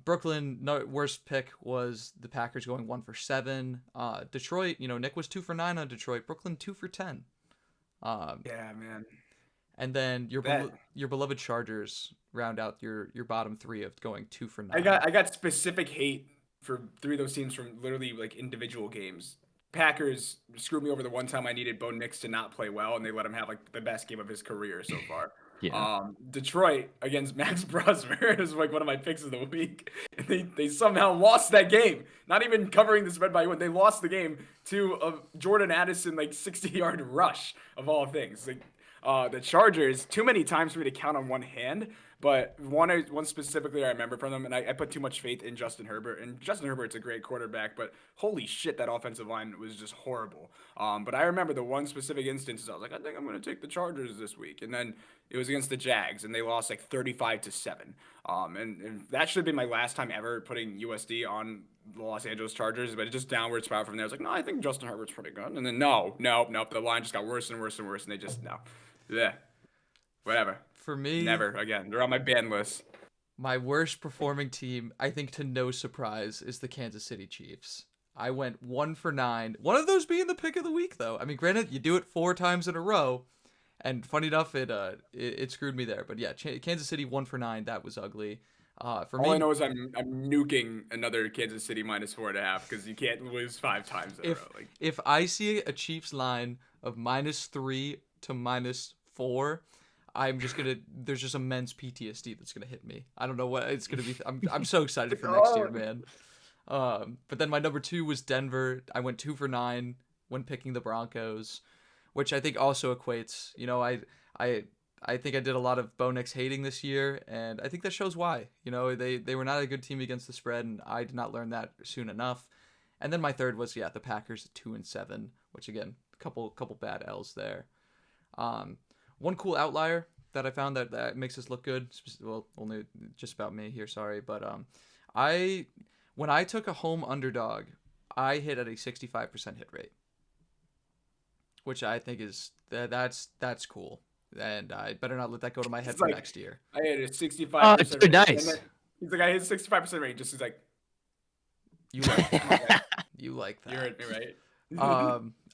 Brooklyn, worst pick was the Packers going 1 for 7. Detroit, Nick was 2 for 9 on Detroit. Brooklyn 2 for 10. Yeah, man. And then your beloved Chargers round out your bottom 3 of going 2 for 9. I got specific hate for 3 of those teams from literally individual games. Packers screwed me over the one time I needed Bo Nix to not play well, and they let him have the best game of his career so far. Yeah. Detroit against Max Brosmer is one of my picks of the week. And they somehow lost that game. Not even covering the spread by 1. They lost the game to a Jordan Addison 60-yard rush of all things. The Chargers, too many times for me to count on one hand. But one specifically I remember from them, and I put too much faith in Justin Herbert. And Justin Herbert's a great quarterback, but holy shit, that offensive line was just horrible. But I remember the one specific instance, I was like, I think I'm going to take the Chargers this week. And then it was against the Jags, and they lost 35-7. And that should have been my last time ever putting USD on the Los Angeles Chargers, but it just downward spiral from there. I was like, no, I think Justin Herbert's pretty good. And then nope. The line just got worse and worse and worse, and they just no. Yeah. Whatever. For me, Never again. They're on my ban list. my worst performing team, I think to no surprise, is the Kansas City Chiefs. I went 1 for 9. One of those being the pick of the week, though. I mean, granted, you do it 4 times in a row, and funny enough, it screwed me there. But yeah, Kansas City 1 for 9. That was ugly. For All me, I know is I'm nuking another Kansas City -4.5 because you can't lose 5 times in a row. Like, if I see a Chiefs line of -3 to -4, I'm just gonna. There's just immense PTSD that's gonna hit me. I don't know what it's gonna be. I'm so excited for next year, man. But then my number 2 was Denver. I went 2 for 9 when picking the Broncos, which I think also equates. You know, I think I did a lot of Bo Nix hating this year, and I think that shows why. You know, they were not a good team against the spread, and I did not learn that soon enough. And then my third was the Packers at 2-7, which again, couple bad L's there. One cool outlier that I found that makes us look good. Well, only just about me here, sorry, but when I took a home underdog, I hit at a 65% hit rate, which I think is that's cool. And I better not let that go to my head for next year. I had a 65%. Oh, it's so nice. He's like, I hit 65% rate. Just he's like, You like that. You like that. you heard me right.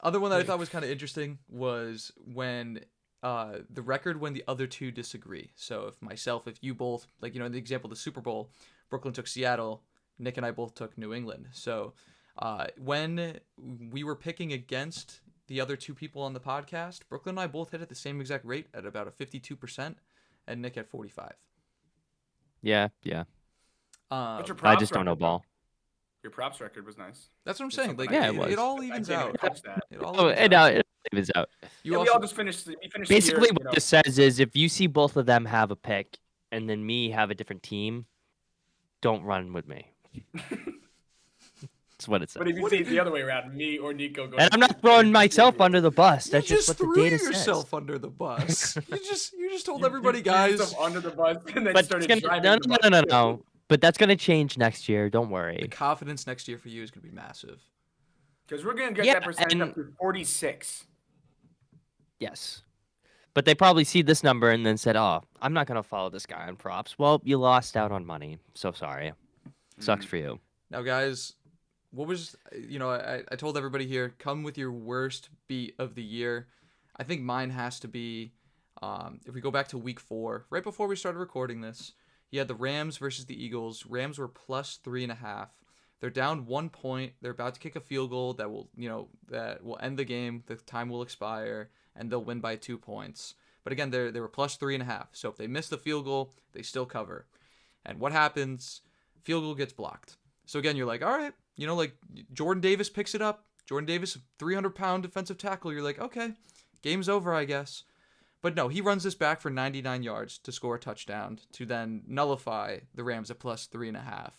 Other one that I thought was kind of interesting was when the record when the other two disagree. So if you both, like, you know, in the example of the Super Bowl, Brooklyn took Seattle, Nick and I both took New England. So when we were picking against the other two people on the podcast, Brooklyn and I both hit at the same exact rate at about a 52%, and Nick at 45%. Yeah. What's your I props just don't know record, ball. Your props record was nice. That's what I'm saying. Like, Yeah, it was. it all evens out. It all Oh, evens and out. it evens out. We all just finished. We finished Basically, the year, what this says is if you see both of them have a pick and then me have a different team, don't run with me. That's what it says. But if you see it the other way around, me or Nico go. And I'm not throwing myself under the bus. That's You just what the threw data yourself says. under the bus. you just told You everybody, threw guys. yourself under the bus and then But started it's driving gonna, the bus. no. But that's gonna change next year. Don't The worry. confidence next year for you is going to be massive. Because we're gonna get Yeah, that percentage up and- to 46. Yes. But they probably see this number and then said, "Oh, I'm not gonna follow this guy on props." Well, you lost out on money. So sorry. Sucks for you. Now, guys, what was, you know, I told everybody here, come with your worst beat of the year. I think mine has to be, if we go back to week 4, right before we started recording this, you had the Rams versus the Eagles. Rams were plus 3.5. They're down 1 point. They're about to kick a field goal that will, that will end the game. The time will expire, and they'll win by 2 points. But again, they were plus 3.5. So if they miss the field goal, they still cover. And what happens? Field goal gets blocked. So again, you're like, all right, like Jordan Davis picks it up. Jordan Davis, 300-pound defensive tackle. You're like, okay, game's over, I guess. But no, he runs this back for 99 yards to score a touchdown to then nullify the Rams at plus 3.5,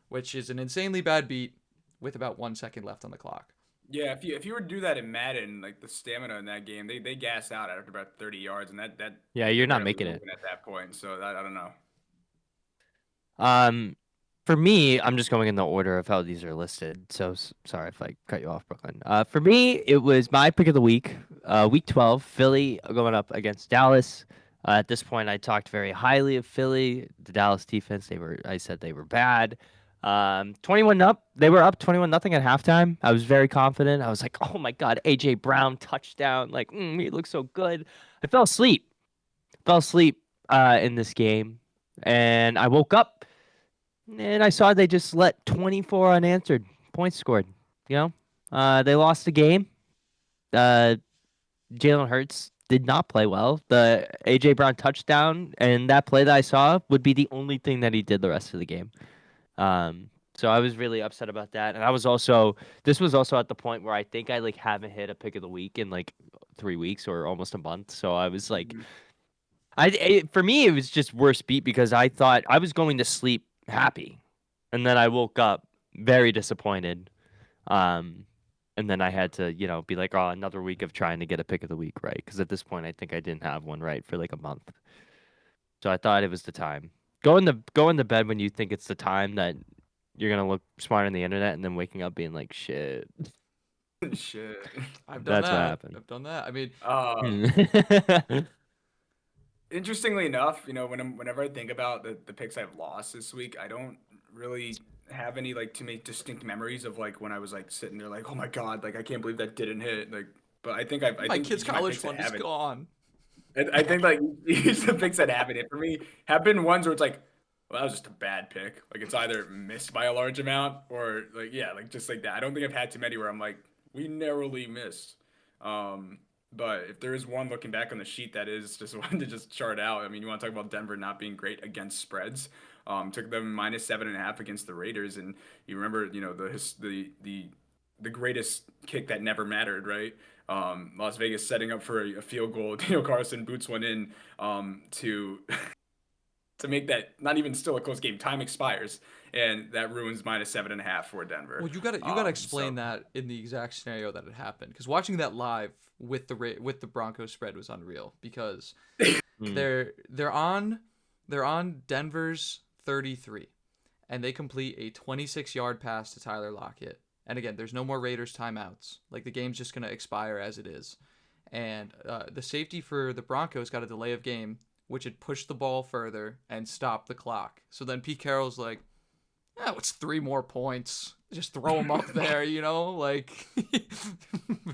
which is an insanely bad beat with about 1 second left on the clock. Yeah, if you were to do that in Madden, like the stamina in that game, they gas out after about 30 yards, and that Yeah, you're not barely making it. moving at that point. So I don't know. For me, I'm just going in the order of how these are listed. So sorry if I cut you off, Brooklyn. For me, it was my pick of the week. Week 12, Philly going up against Dallas. At this point, I talked very highly of Philly. The Dallas defense, I said they were bad. 21 up. They were up 21-0 at halftime. I was very confident. I was like, oh my God, AJ Brown touchdown. Like, he looks so good. I fell asleep. In this game. And I woke up and I saw they just let 24 unanswered points scored. They lost the game. Jalen Hurts did not play well. The AJ Brown touchdown and that play that I saw would be the only thing that he did the rest of the game. So I was really upset about that. And this was also at the point where I think I haven't hit a pick of the week in 3 weeks or almost a month. So I was like, for me, it was just worse beat because I thought I was going to sleep happy. And then I woke up very disappointed. And then I had to, be like, oh, another week of trying to get a pick of the week right. Because at this point, I think I didn't have one right for a month. So I thought it was the time. Go into bed when you think it's the time that you're gonna look smart on the internet, and then waking up being like, shit. Shit. I've done That's what that. happened. I've done that. I mean, Um, Hmm. Interestingly enough, whenever I think about the picks I've lost this week, I don't really have any like to make distinct memories of like when I was like sitting there like, oh my God, like I can't believe that didn't hit. Like, but I my think kid's each of my college picks that fund is haven't. gone. I think like each of the picks that haven't hit for me have been ones where it's like, well, that was just a bad pick. Like it's either missed by a large amount or like yeah, like just like that. I don't think I've had too many where I'm like, we narrowly missed. Um, but if there is one looking back on the sheet that is just one to just chart out. I mean, you want to talk about Denver not being great against spreads. Took them -7.5 against the Raiders, and you remember, the greatest kick that never mattered, right? Las Vegas setting up for a field goal. Daniel Carlson boots one in to to make that not even still a close game. Time expires, and that ruins -7.5 for Denver. Well, you gotta So explain that in the exact scenario that it happened, because watching that live with the Broncos spread was unreal. Because they're on Denver's 33, and they complete a 26-yard pass to Tyler Lockett. And again, there's no more Raiders timeouts. Like the game's just gonna expire as it is. And the safety for the Broncos got a delay of game, which had pushed the ball further and stopped the clock. So then Pete Carroll's like, "Yeah, what's 3 more points? Just throw them up there, Like,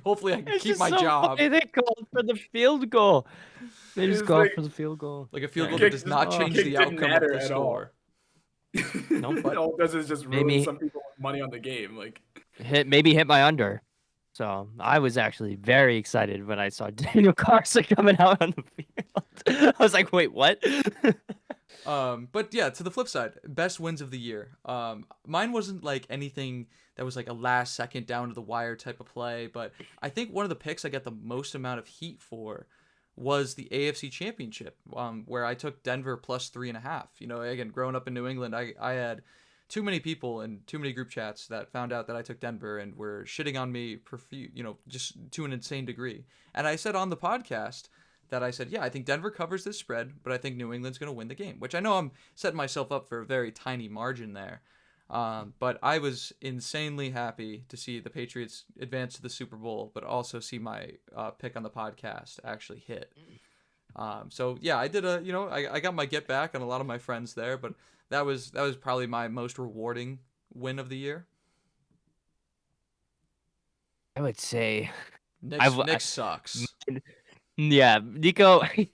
hopefully I can It's keep just my so job." funny they called for the field goal. They just it's called like for the field goal. Like a field the goal Yeah. that kick does just not the Oh, change kick the didn't outcome of matter the at all. score. nope. But All it does is just Made ruin me some people money on the game. Like maybe hit my under. So I was actually very excited when I saw Daniel Carson coming out on the field. I was like, wait, what? but yeah, to the flip side, best wins of the year. Mine wasn't like anything that was like a last second down to the wire type of play, but I think one of the picks I got the most amount of heat for was the AFC Championship, where I took Denver plus 3.5. Again, growing up in New England, I had too many people and too many group chats that found out that I took Denver and were shitting on me, just to an insane degree. And I said on the podcast that I said, yeah, I think Denver covers this spread, but I think New England's going to win the game, which I know I'm setting myself up for a very tiny margin there. But I was insanely happy to see the Patriots advance to the Super Bowl, but also see my pick on the podcast actually hit. So yeah, I did I got my get back on a lot of my friends there, but that was probably my most rewarding win of the year. I would say Nick sucks. yeah, Nico. If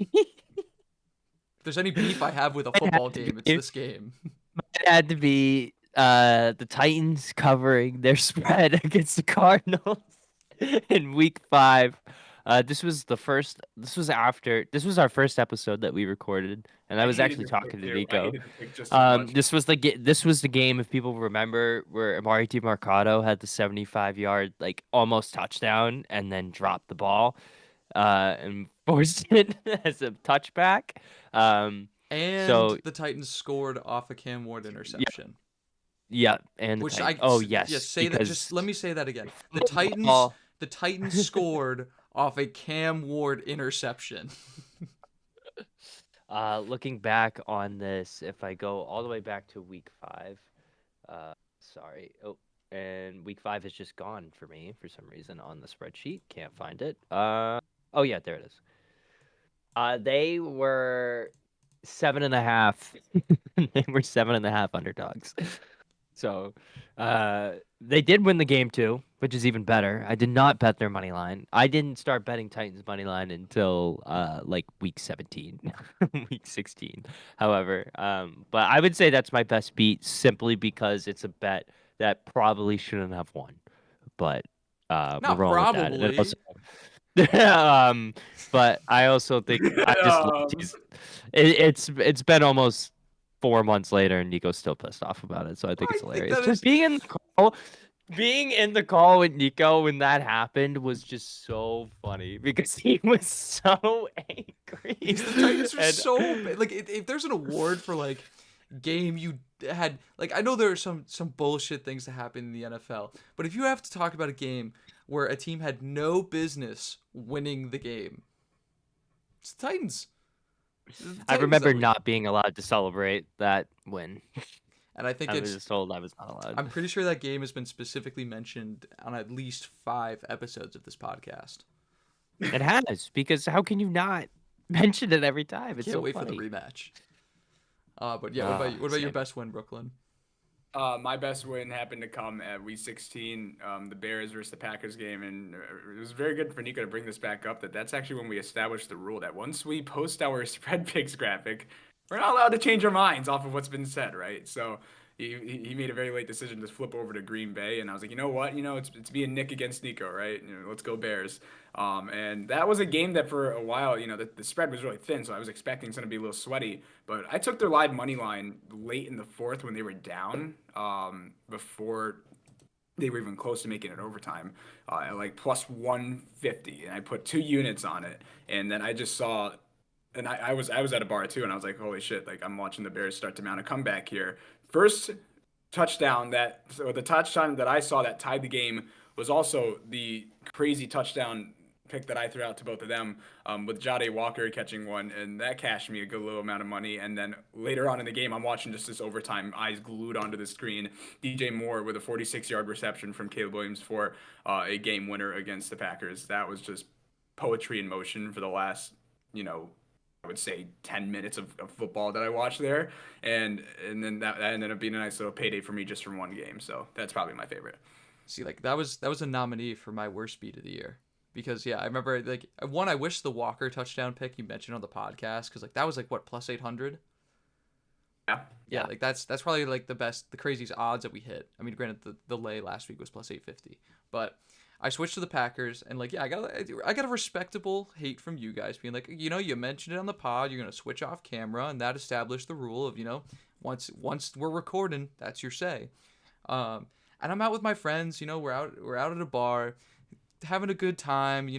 there's any beef I have with a football game, it's this game. It had to be the Titans covering their spread against the Cardinals in week 5. This was our first episode that we recorded, and I I was hated actually this talking pick to too. I Nico. hated the pick just as much. This was the game, if people remember, where Amari DiMercato had the 75-yard like almost touchdown and then dropped the ball and forced it as a touchback. And So the Titans scored off a Cam Ward yeah, interception. yeah, and the Which Titans. Oh yeah, yes, say that. because Just let me say that again. The the Titans, ball. the Titans scored off a Cam Ward interception. Looking back on this, if I go all the way back to week 5, sorry. Oh, and week 5 is just gone for me for some reason on the spreadsheet. Can't find it. Oh yeah, there it is. They were 7.5. They were 7.5 underdogs. So, they did win the game too, which is even better. I did not bet their money line. I didn't start betting Titans money line until like week 17, week 16. However, but I would say that's my best beat simply because it's a bet that probably shouldn't have won, but we're Not rolling with that. And it probably. also, but I also think I just love Um, teasing. It's been almost 4 months later, and Nico's still pissed off about it. So I think I it's think hilarious. that Just is. being in the call with Nico when that happened was just so funny because he was so angry. The Titans are And so like if there's an award for like game you had, like, I know there are some bullshit things that happen in the NFL, but if you have to talk about a game where a team had no business winning the game, it's the Titans. It's the I Titans that remember win. not being allowed to celebrate that win. And I think I was told I was not allowed. I'm pretty sure that game has been specifically mentioned on at least 5 episodes of this podcast. It has, because how can you not mention it every time? It's Can't so wait funny. for the rematch. But yeah, what about your best win, Brooklyn? My best win happened to come at Week 16, the Bears versus the Packers game, and it was very good for Nico to bring this back up. That's actually when we established the rule that once we post our spread picks graphic, we're not allowed to change our minds off of what's been said, right? So he made a very late decision to flip over to Green Bay, and I was like, you know what, it's being Nick against Nico, right? Let's go Bears. And that was a game that for a while, the spread was really thin, so I was expecting it's going to be a little sweaty. But I took their live money line late in the fourth when they were down, before they were even close to making it overtime, at like plus 150, and I put 2 units on it, and then I just saw. And I was at a bar too, and I was like, holy shit, like I'm watching the Bears start to mount a comeback here. First touchdown the touchdown that I saw that tied the game was also the crazy touchdown pick that I threw out to both of them, with Jade Walker catching one, and that cashed me a good little amount of money. And then later on in the game, I'm watching just this overtime, eyes glued onto the screen. DJ Moore with a 46-yard reception from Caleb Williams for a game winner against the Packers. That was just poetry in motion for the last, I would say 10 minutes of football that I watched there. And then that ended up being a nice little payday for me just from one game. So that's probably my favorite. See, like that was a nominee for my worst beat of the year. Because I remember like one, I wish the Walker touchdown pick you mentioned on the podcast, because like that was like what, plus 800. Yeah, like that's probably like the craziest odds that we hit. I mean, granted the lay last week was plus 850, but I switched to the Packers, and like, yeah, I got a respectable hate from you guys being like, you mentioned it on the pod, you're gonna switch off camera, and that established the rule of, once we're recording, that's your say. And I'm out with my friends, we're out at a bar, having a good time.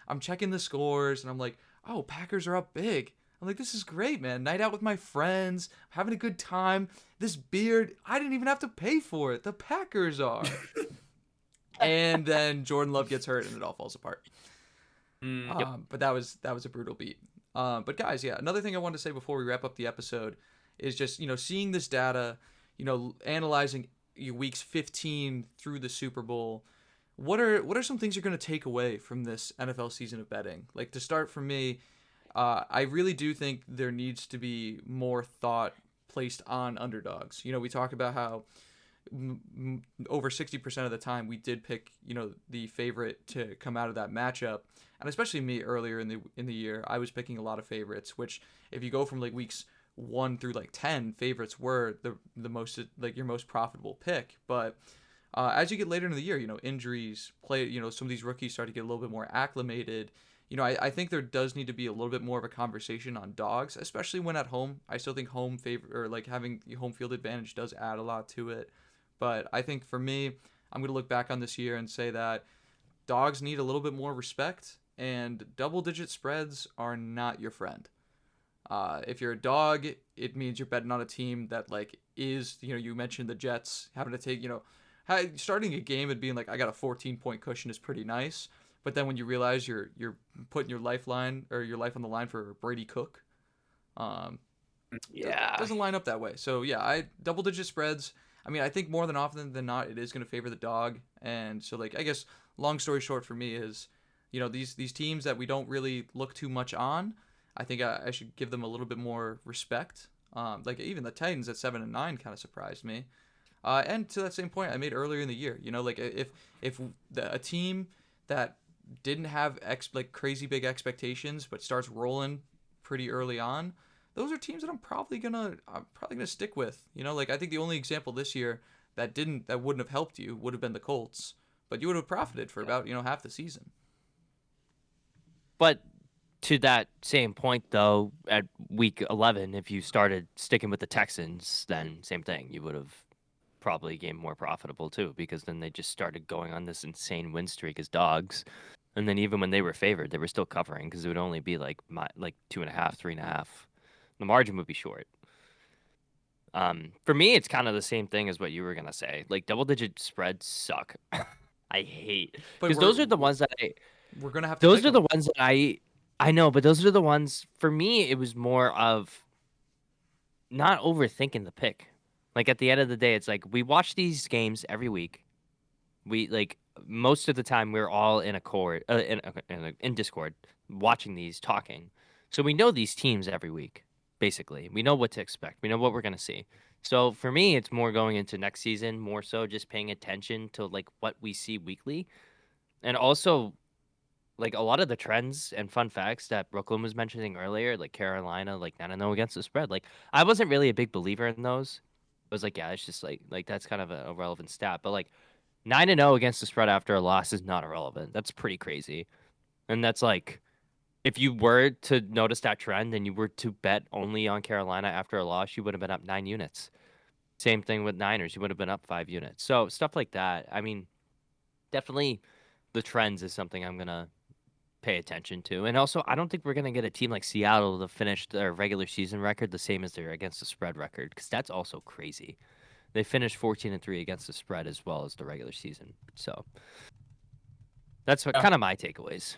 I'm checking the scores, and I'm like, oh, Packers are up big. I'm like, this is great, man. Night out with my friends, having a good time. This beer, I didn't even have to pay for it. The Packers are. And then Jordan Love gets hurt and it all falls apart. But that was a brutal beat. But guys, yeah, another thing I wanted to say before we wrap up the episode is just, seeing this data, analyzing weeks 15 through the Super Bowl. What are some things you're going to take away from this NFL season of betting? Like, to start from me, I really do think there needs to be more thought placed on underdogs. We talk about how over 60% of the time we did pick the favorite to come out of that matchup, and especially me earlier in the year, I was picking a lot of favorites, which if you go from like weeks 1 through like 10, favorites were the most, like, your most profitable pick. But as you get later in the year, injuries play, some of these rookies start to get a little bit more acclimated. I think there does need to be a little bit more of a conversation on dogs, especially when at home. I still think home favor, or like having the home field advantage, does add a lot to it. But I think for me, I'm going to look back on this year and say that dogs need a little bit more respect, and double-digit spreads are not your friend. If you're a dog, it means you're betting on a team that like is, you mentioned the Jets having to take, starting a game and being like, I got a 14-point cushion is pretty nice. But then when you realize you're putting your life on the line for Brady Cook, it doesn't line up that way. So yeah, double-digit spreads. I mean, I think more than often than not, it is going to favor the dog. And so, like, I guess long story short for me is, these teams that we don't really look too much on, I think I should give them a little bit more respect. Like even the Titans at 7-9 kind of surprised me. And to that same point I made earlier in the year, like if a team that didn't have crazy big expectations but starts rolling pretty early on, those are teams that I'm probably gonna stick with. Like I think the only example this year that wouldn't have helped you would have been the Colts, but you would have profited for about half the season. But to that same point, though, at week 11, if you started sticking with the Texans, then same thing. You would have probably gained more profitable too, because then they just started going on this insane win streak as dogs. And then even when they were favored, they were still covering, because it would only be like 2.5, 3.5. The margin would be short. For me, it's kind of the same thing as what you were gonna say. Like, double-digit spreads suck. I hate, because those are the ones that we're gonna have to. Those are the ones that I know, but those are the ones for me. It was more of not overthinking the pick. Like at the end of the day, it's like we watch these games every week. We like most of the time we're all in a cord in Discord watching these talking. So we know these teams every week. Basically, we know what to expect. We know what we're gonna see. So for me, it's more going into next season, more so just paying attention to like what we see weekly, and also like a lot of the trends and fun facts that Brooklyn was mentioning earlier, like Carolina, like 9-0 against the spread. Like I wasn't really a big believer in those. I was like, yeah, it's just like that's kind of a relevant stat. But like 9-0 against the spread after a loss is not irrelevant. That's pretty crazy. And that's like if you were to notice that trend and you were to bet only on Carolina after a loss, you would have been up 9 units. Same thing with Niners, you would have been up 5 units. So stuff like that. I mean, definitely the trends is something I'm gonna pay attention to. And also, I don't think we're gonna get a team like Seattle to finish their regular season record the same as their against the spread record, because that's also crazy. They finished 14-3 against the spread as well as the regular season. So that's what Yeah. kind of my takeaways.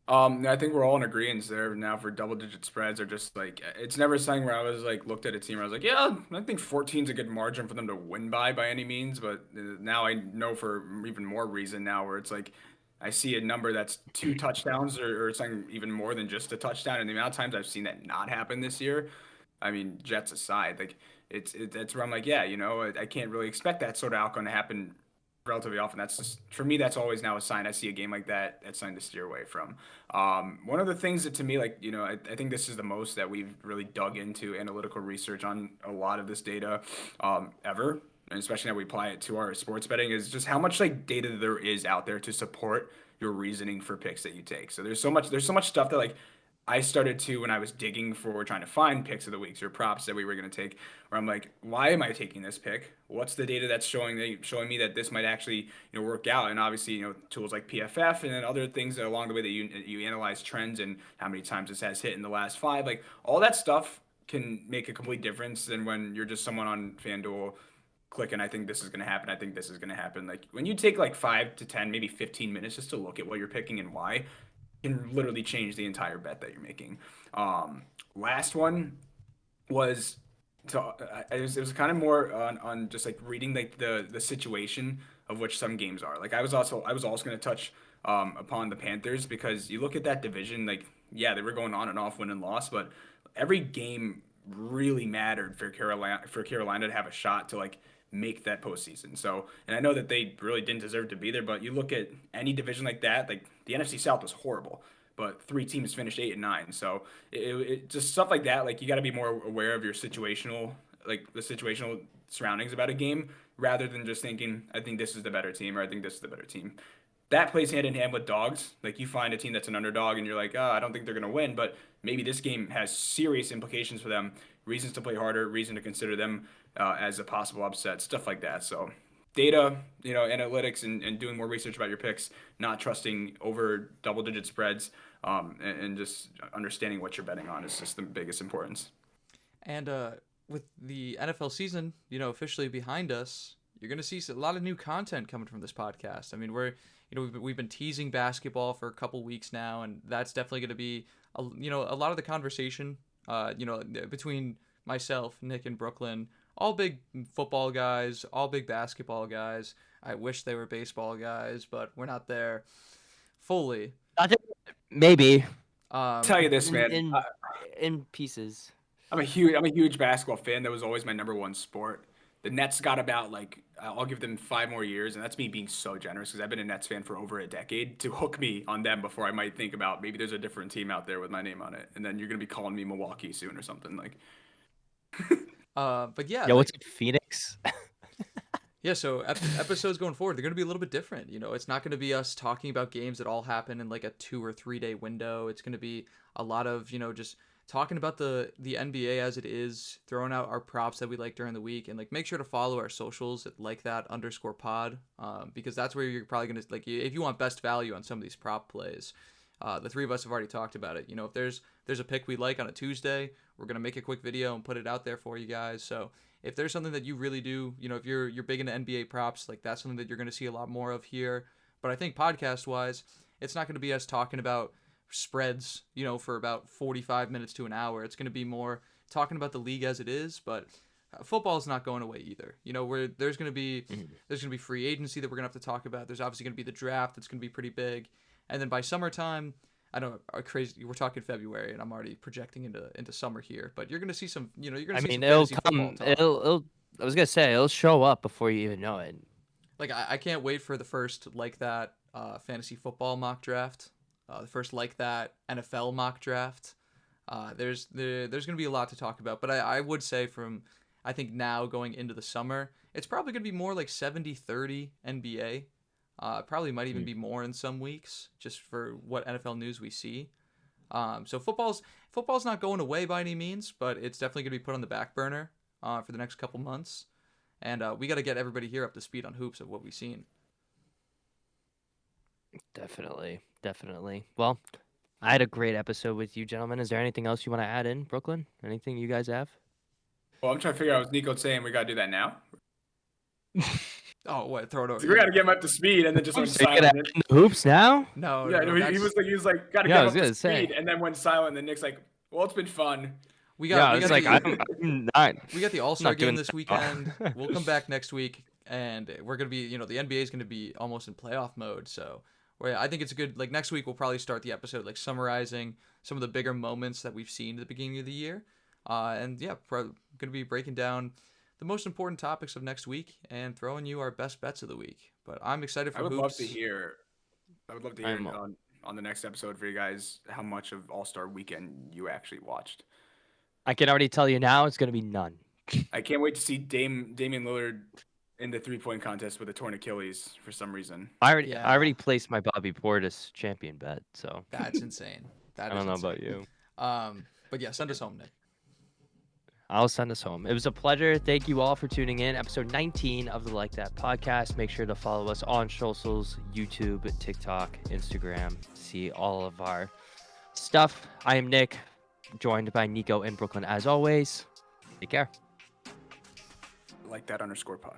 I think we're all in agreement there now for double-digit spreads are just like it's never something where I was like looked at a team where I was like, yeah, I think 14 is a good margin for them to win by any means, but now I know for even more reason now where it's like I see a number that's 2 touchdowns or something even more than just a touchdown, and the amount of times I've seen that not happen this year. I mean, Jets aside, like that's where I'm like, yeah, I can't really expect that sort of outcome to happen relatively often. That's just for me. That's always now a sign. I see a game like that. That's something to steer away from. One of the things that to me, like I think this is the most that we've really dug into analytical research on a lot of this data ever, and especially now we apply it to our sports betting is just how much like data there is out there to support your reasoning for picks that you take. So there's so much stuff that like I started to when I was digging for trying to find picks of the weeks or props that we were going to take, where I'm like, why am I taking this pick? What's the data that's showing me that this might actually work out? And obviously tools like PFF and then other things that along the way that you analyze trends and how many times this has hit in the last five, like all that stuff can make a complete difference than when you're just someone on FanDuel clicking, I think this is going to happen. I think this is going to happen. Like when you take like 5 to 10, maybe 15 minutes just to look at what you're picking and why, can literally change the entire bet that you're making. Last one was it was kind of more on just like reading like the situation of which some games are. Like I was also going to touch upon the Panthers because you look at that division, like yeah, they were going on and off win and loss, but every game really mattered for Carolina to have a shot to like make that postseason. So, and I know that they really didn't deserve to be there, but you look at any division like that, like the NFC South was horrible, but 3 teams finished 8 and 9. So it just stuff like that. Like you got to be more aware of your situational, like the situational surroundings about a game, rather than just thinking, I think this is the better team or I think this is the better team. That plays hand in hand with dogs. Like you find a team that's an underdog and you're like, oh, I don't think they're gonna win, but maybe this game has serious implications for them. Reasons to play harder, reason to consider them as a possible upset, stuff like that. So data, analytics, and doing more research about your picks, not trusting over double-digit spreads, and just understanding what you're betting on is just the biggest importance. And with the NFL season, officially behind us, you're gonna see a lot of new content coming from this podcast. I mean, we've been teasing basketball for a couple weeks now, and that's definitely gonna be a lot of the conversation. Between myself, Nick, and Brooklyn, all big football guys, all big basketball guys. I wish they were baseball guys, but we're not there fully. I think maybe Tell you this, in man. in pieces. I'm a huge basketball fan. That was always my number one sport. The Nets got about like I'll give them 5 more years, and that's me being so generous because I've been a Nets fan for over a decade to hook me on them before I might think about maybe there's a different team out there with my name on it, and then you're gonna be calling me Milwaukee soon or something like. But yeah, Yo, what's up, Phoenix? yeah. So episodes going forward, they're gonna be a little bit different. It's not gonna be us talking about games that all happen in like a 2 or 3 day window. It's gonna be a lot of just talking about the NBA as it is, throwing out our props that we like during the week, and like make sure to follow our socials at like that _pod, because that's where you're probably gonna like if you want best value on some of these prop plays. The three of us have already talked about it. If there's a pick we like on a Tuesday, we're gonna make a quick video and put it out there for you guys. So if there's something that you really do, if you're big into NBA props, like that's something that you're gonna see a lot more of here. But I think podcast wise, it's not gonna be us talking about spreads, for about 45 minutes to an hour. It's gonna be more talking about the league as it is, but football's not going away either. You know, where there's gonna be Mhm. free agency that we're gonna have to talk about. There's obviously gonna be the draft that's gonna be pretty big, and then by summertime, I don't crazy. We're talking February, and I'm already projecting into summer here. But you're gonna see some, you know, you're gonna I see mean, some it'll fantasy football come. talk. It'll. I was gonna say it'll show up before you even know it. Like I can't wait for the first like that fantasy football mock draft, the first like that NFL mock draft. There's gonna be a lot to talk about, but I would say from I think now going into the summer, it's probably gonna be more like 70-30 NBA. Probably might even Mm. be more in some weeks, just for what NFL news we see. So football's not going away by any means, but it's definitely gonna be put on the back burner for the next couple months. And we got to get everybody here up to speed on hoops of what we've seen. Definitely, definitely. Well, I had a great episode with you, gentlemen. Is there anything else you want to add in, Brooklyn? Anything you guys have? Well, I'm trying to figure out what Nico saying. We gotta do that now. Oh, what? Throw it over. We gotta get him up to speed, and then just went So you gonna silent. add in the hoops now? No, Yeah, no, no. he That's was like, gotta Yeah, get I him was up to gonna say. speed, and then went silent. And then Nick's like, well, it's been fun. we Yeah, got I we was got like, the I'm not. we got the All I'm Star not game doing this that. weekend. We'll come back next week, and we're gonna be, you know, the NBA is gonna be almost in playoff mode. So, I think it's a good like next week we'll probably start the episode like summarizing some of the bigger moments that we've seen at the beginning of the year, and yeah, gonna be breaking down the most important topics of next week and throwing you our best bets of the week. But I'm excited for I would hoops. love to hear. I would love to hear I'm on the next episode for you guys how much of All Star Weekend you actually watched. I can already tell you now it's gonna be none. I can't wait to see Damian Lillard in the 3-point contest with a torn Achilles for some reason. I Yeah, already placed my Bobby Portis champion bet, so that's insane. That I is don't know insane. about you. But yeah, send us home, Nick. I'll send us home. It was a pleasure. Thank you all for tuning in. Episode 19 of the Like That podcast. Make sure to follow us on socials, YouTube, TikTok, Instagram. See all of our stuff. I am Nick, joined by Nico and Brooklyn as always. Take care. Like that _pod.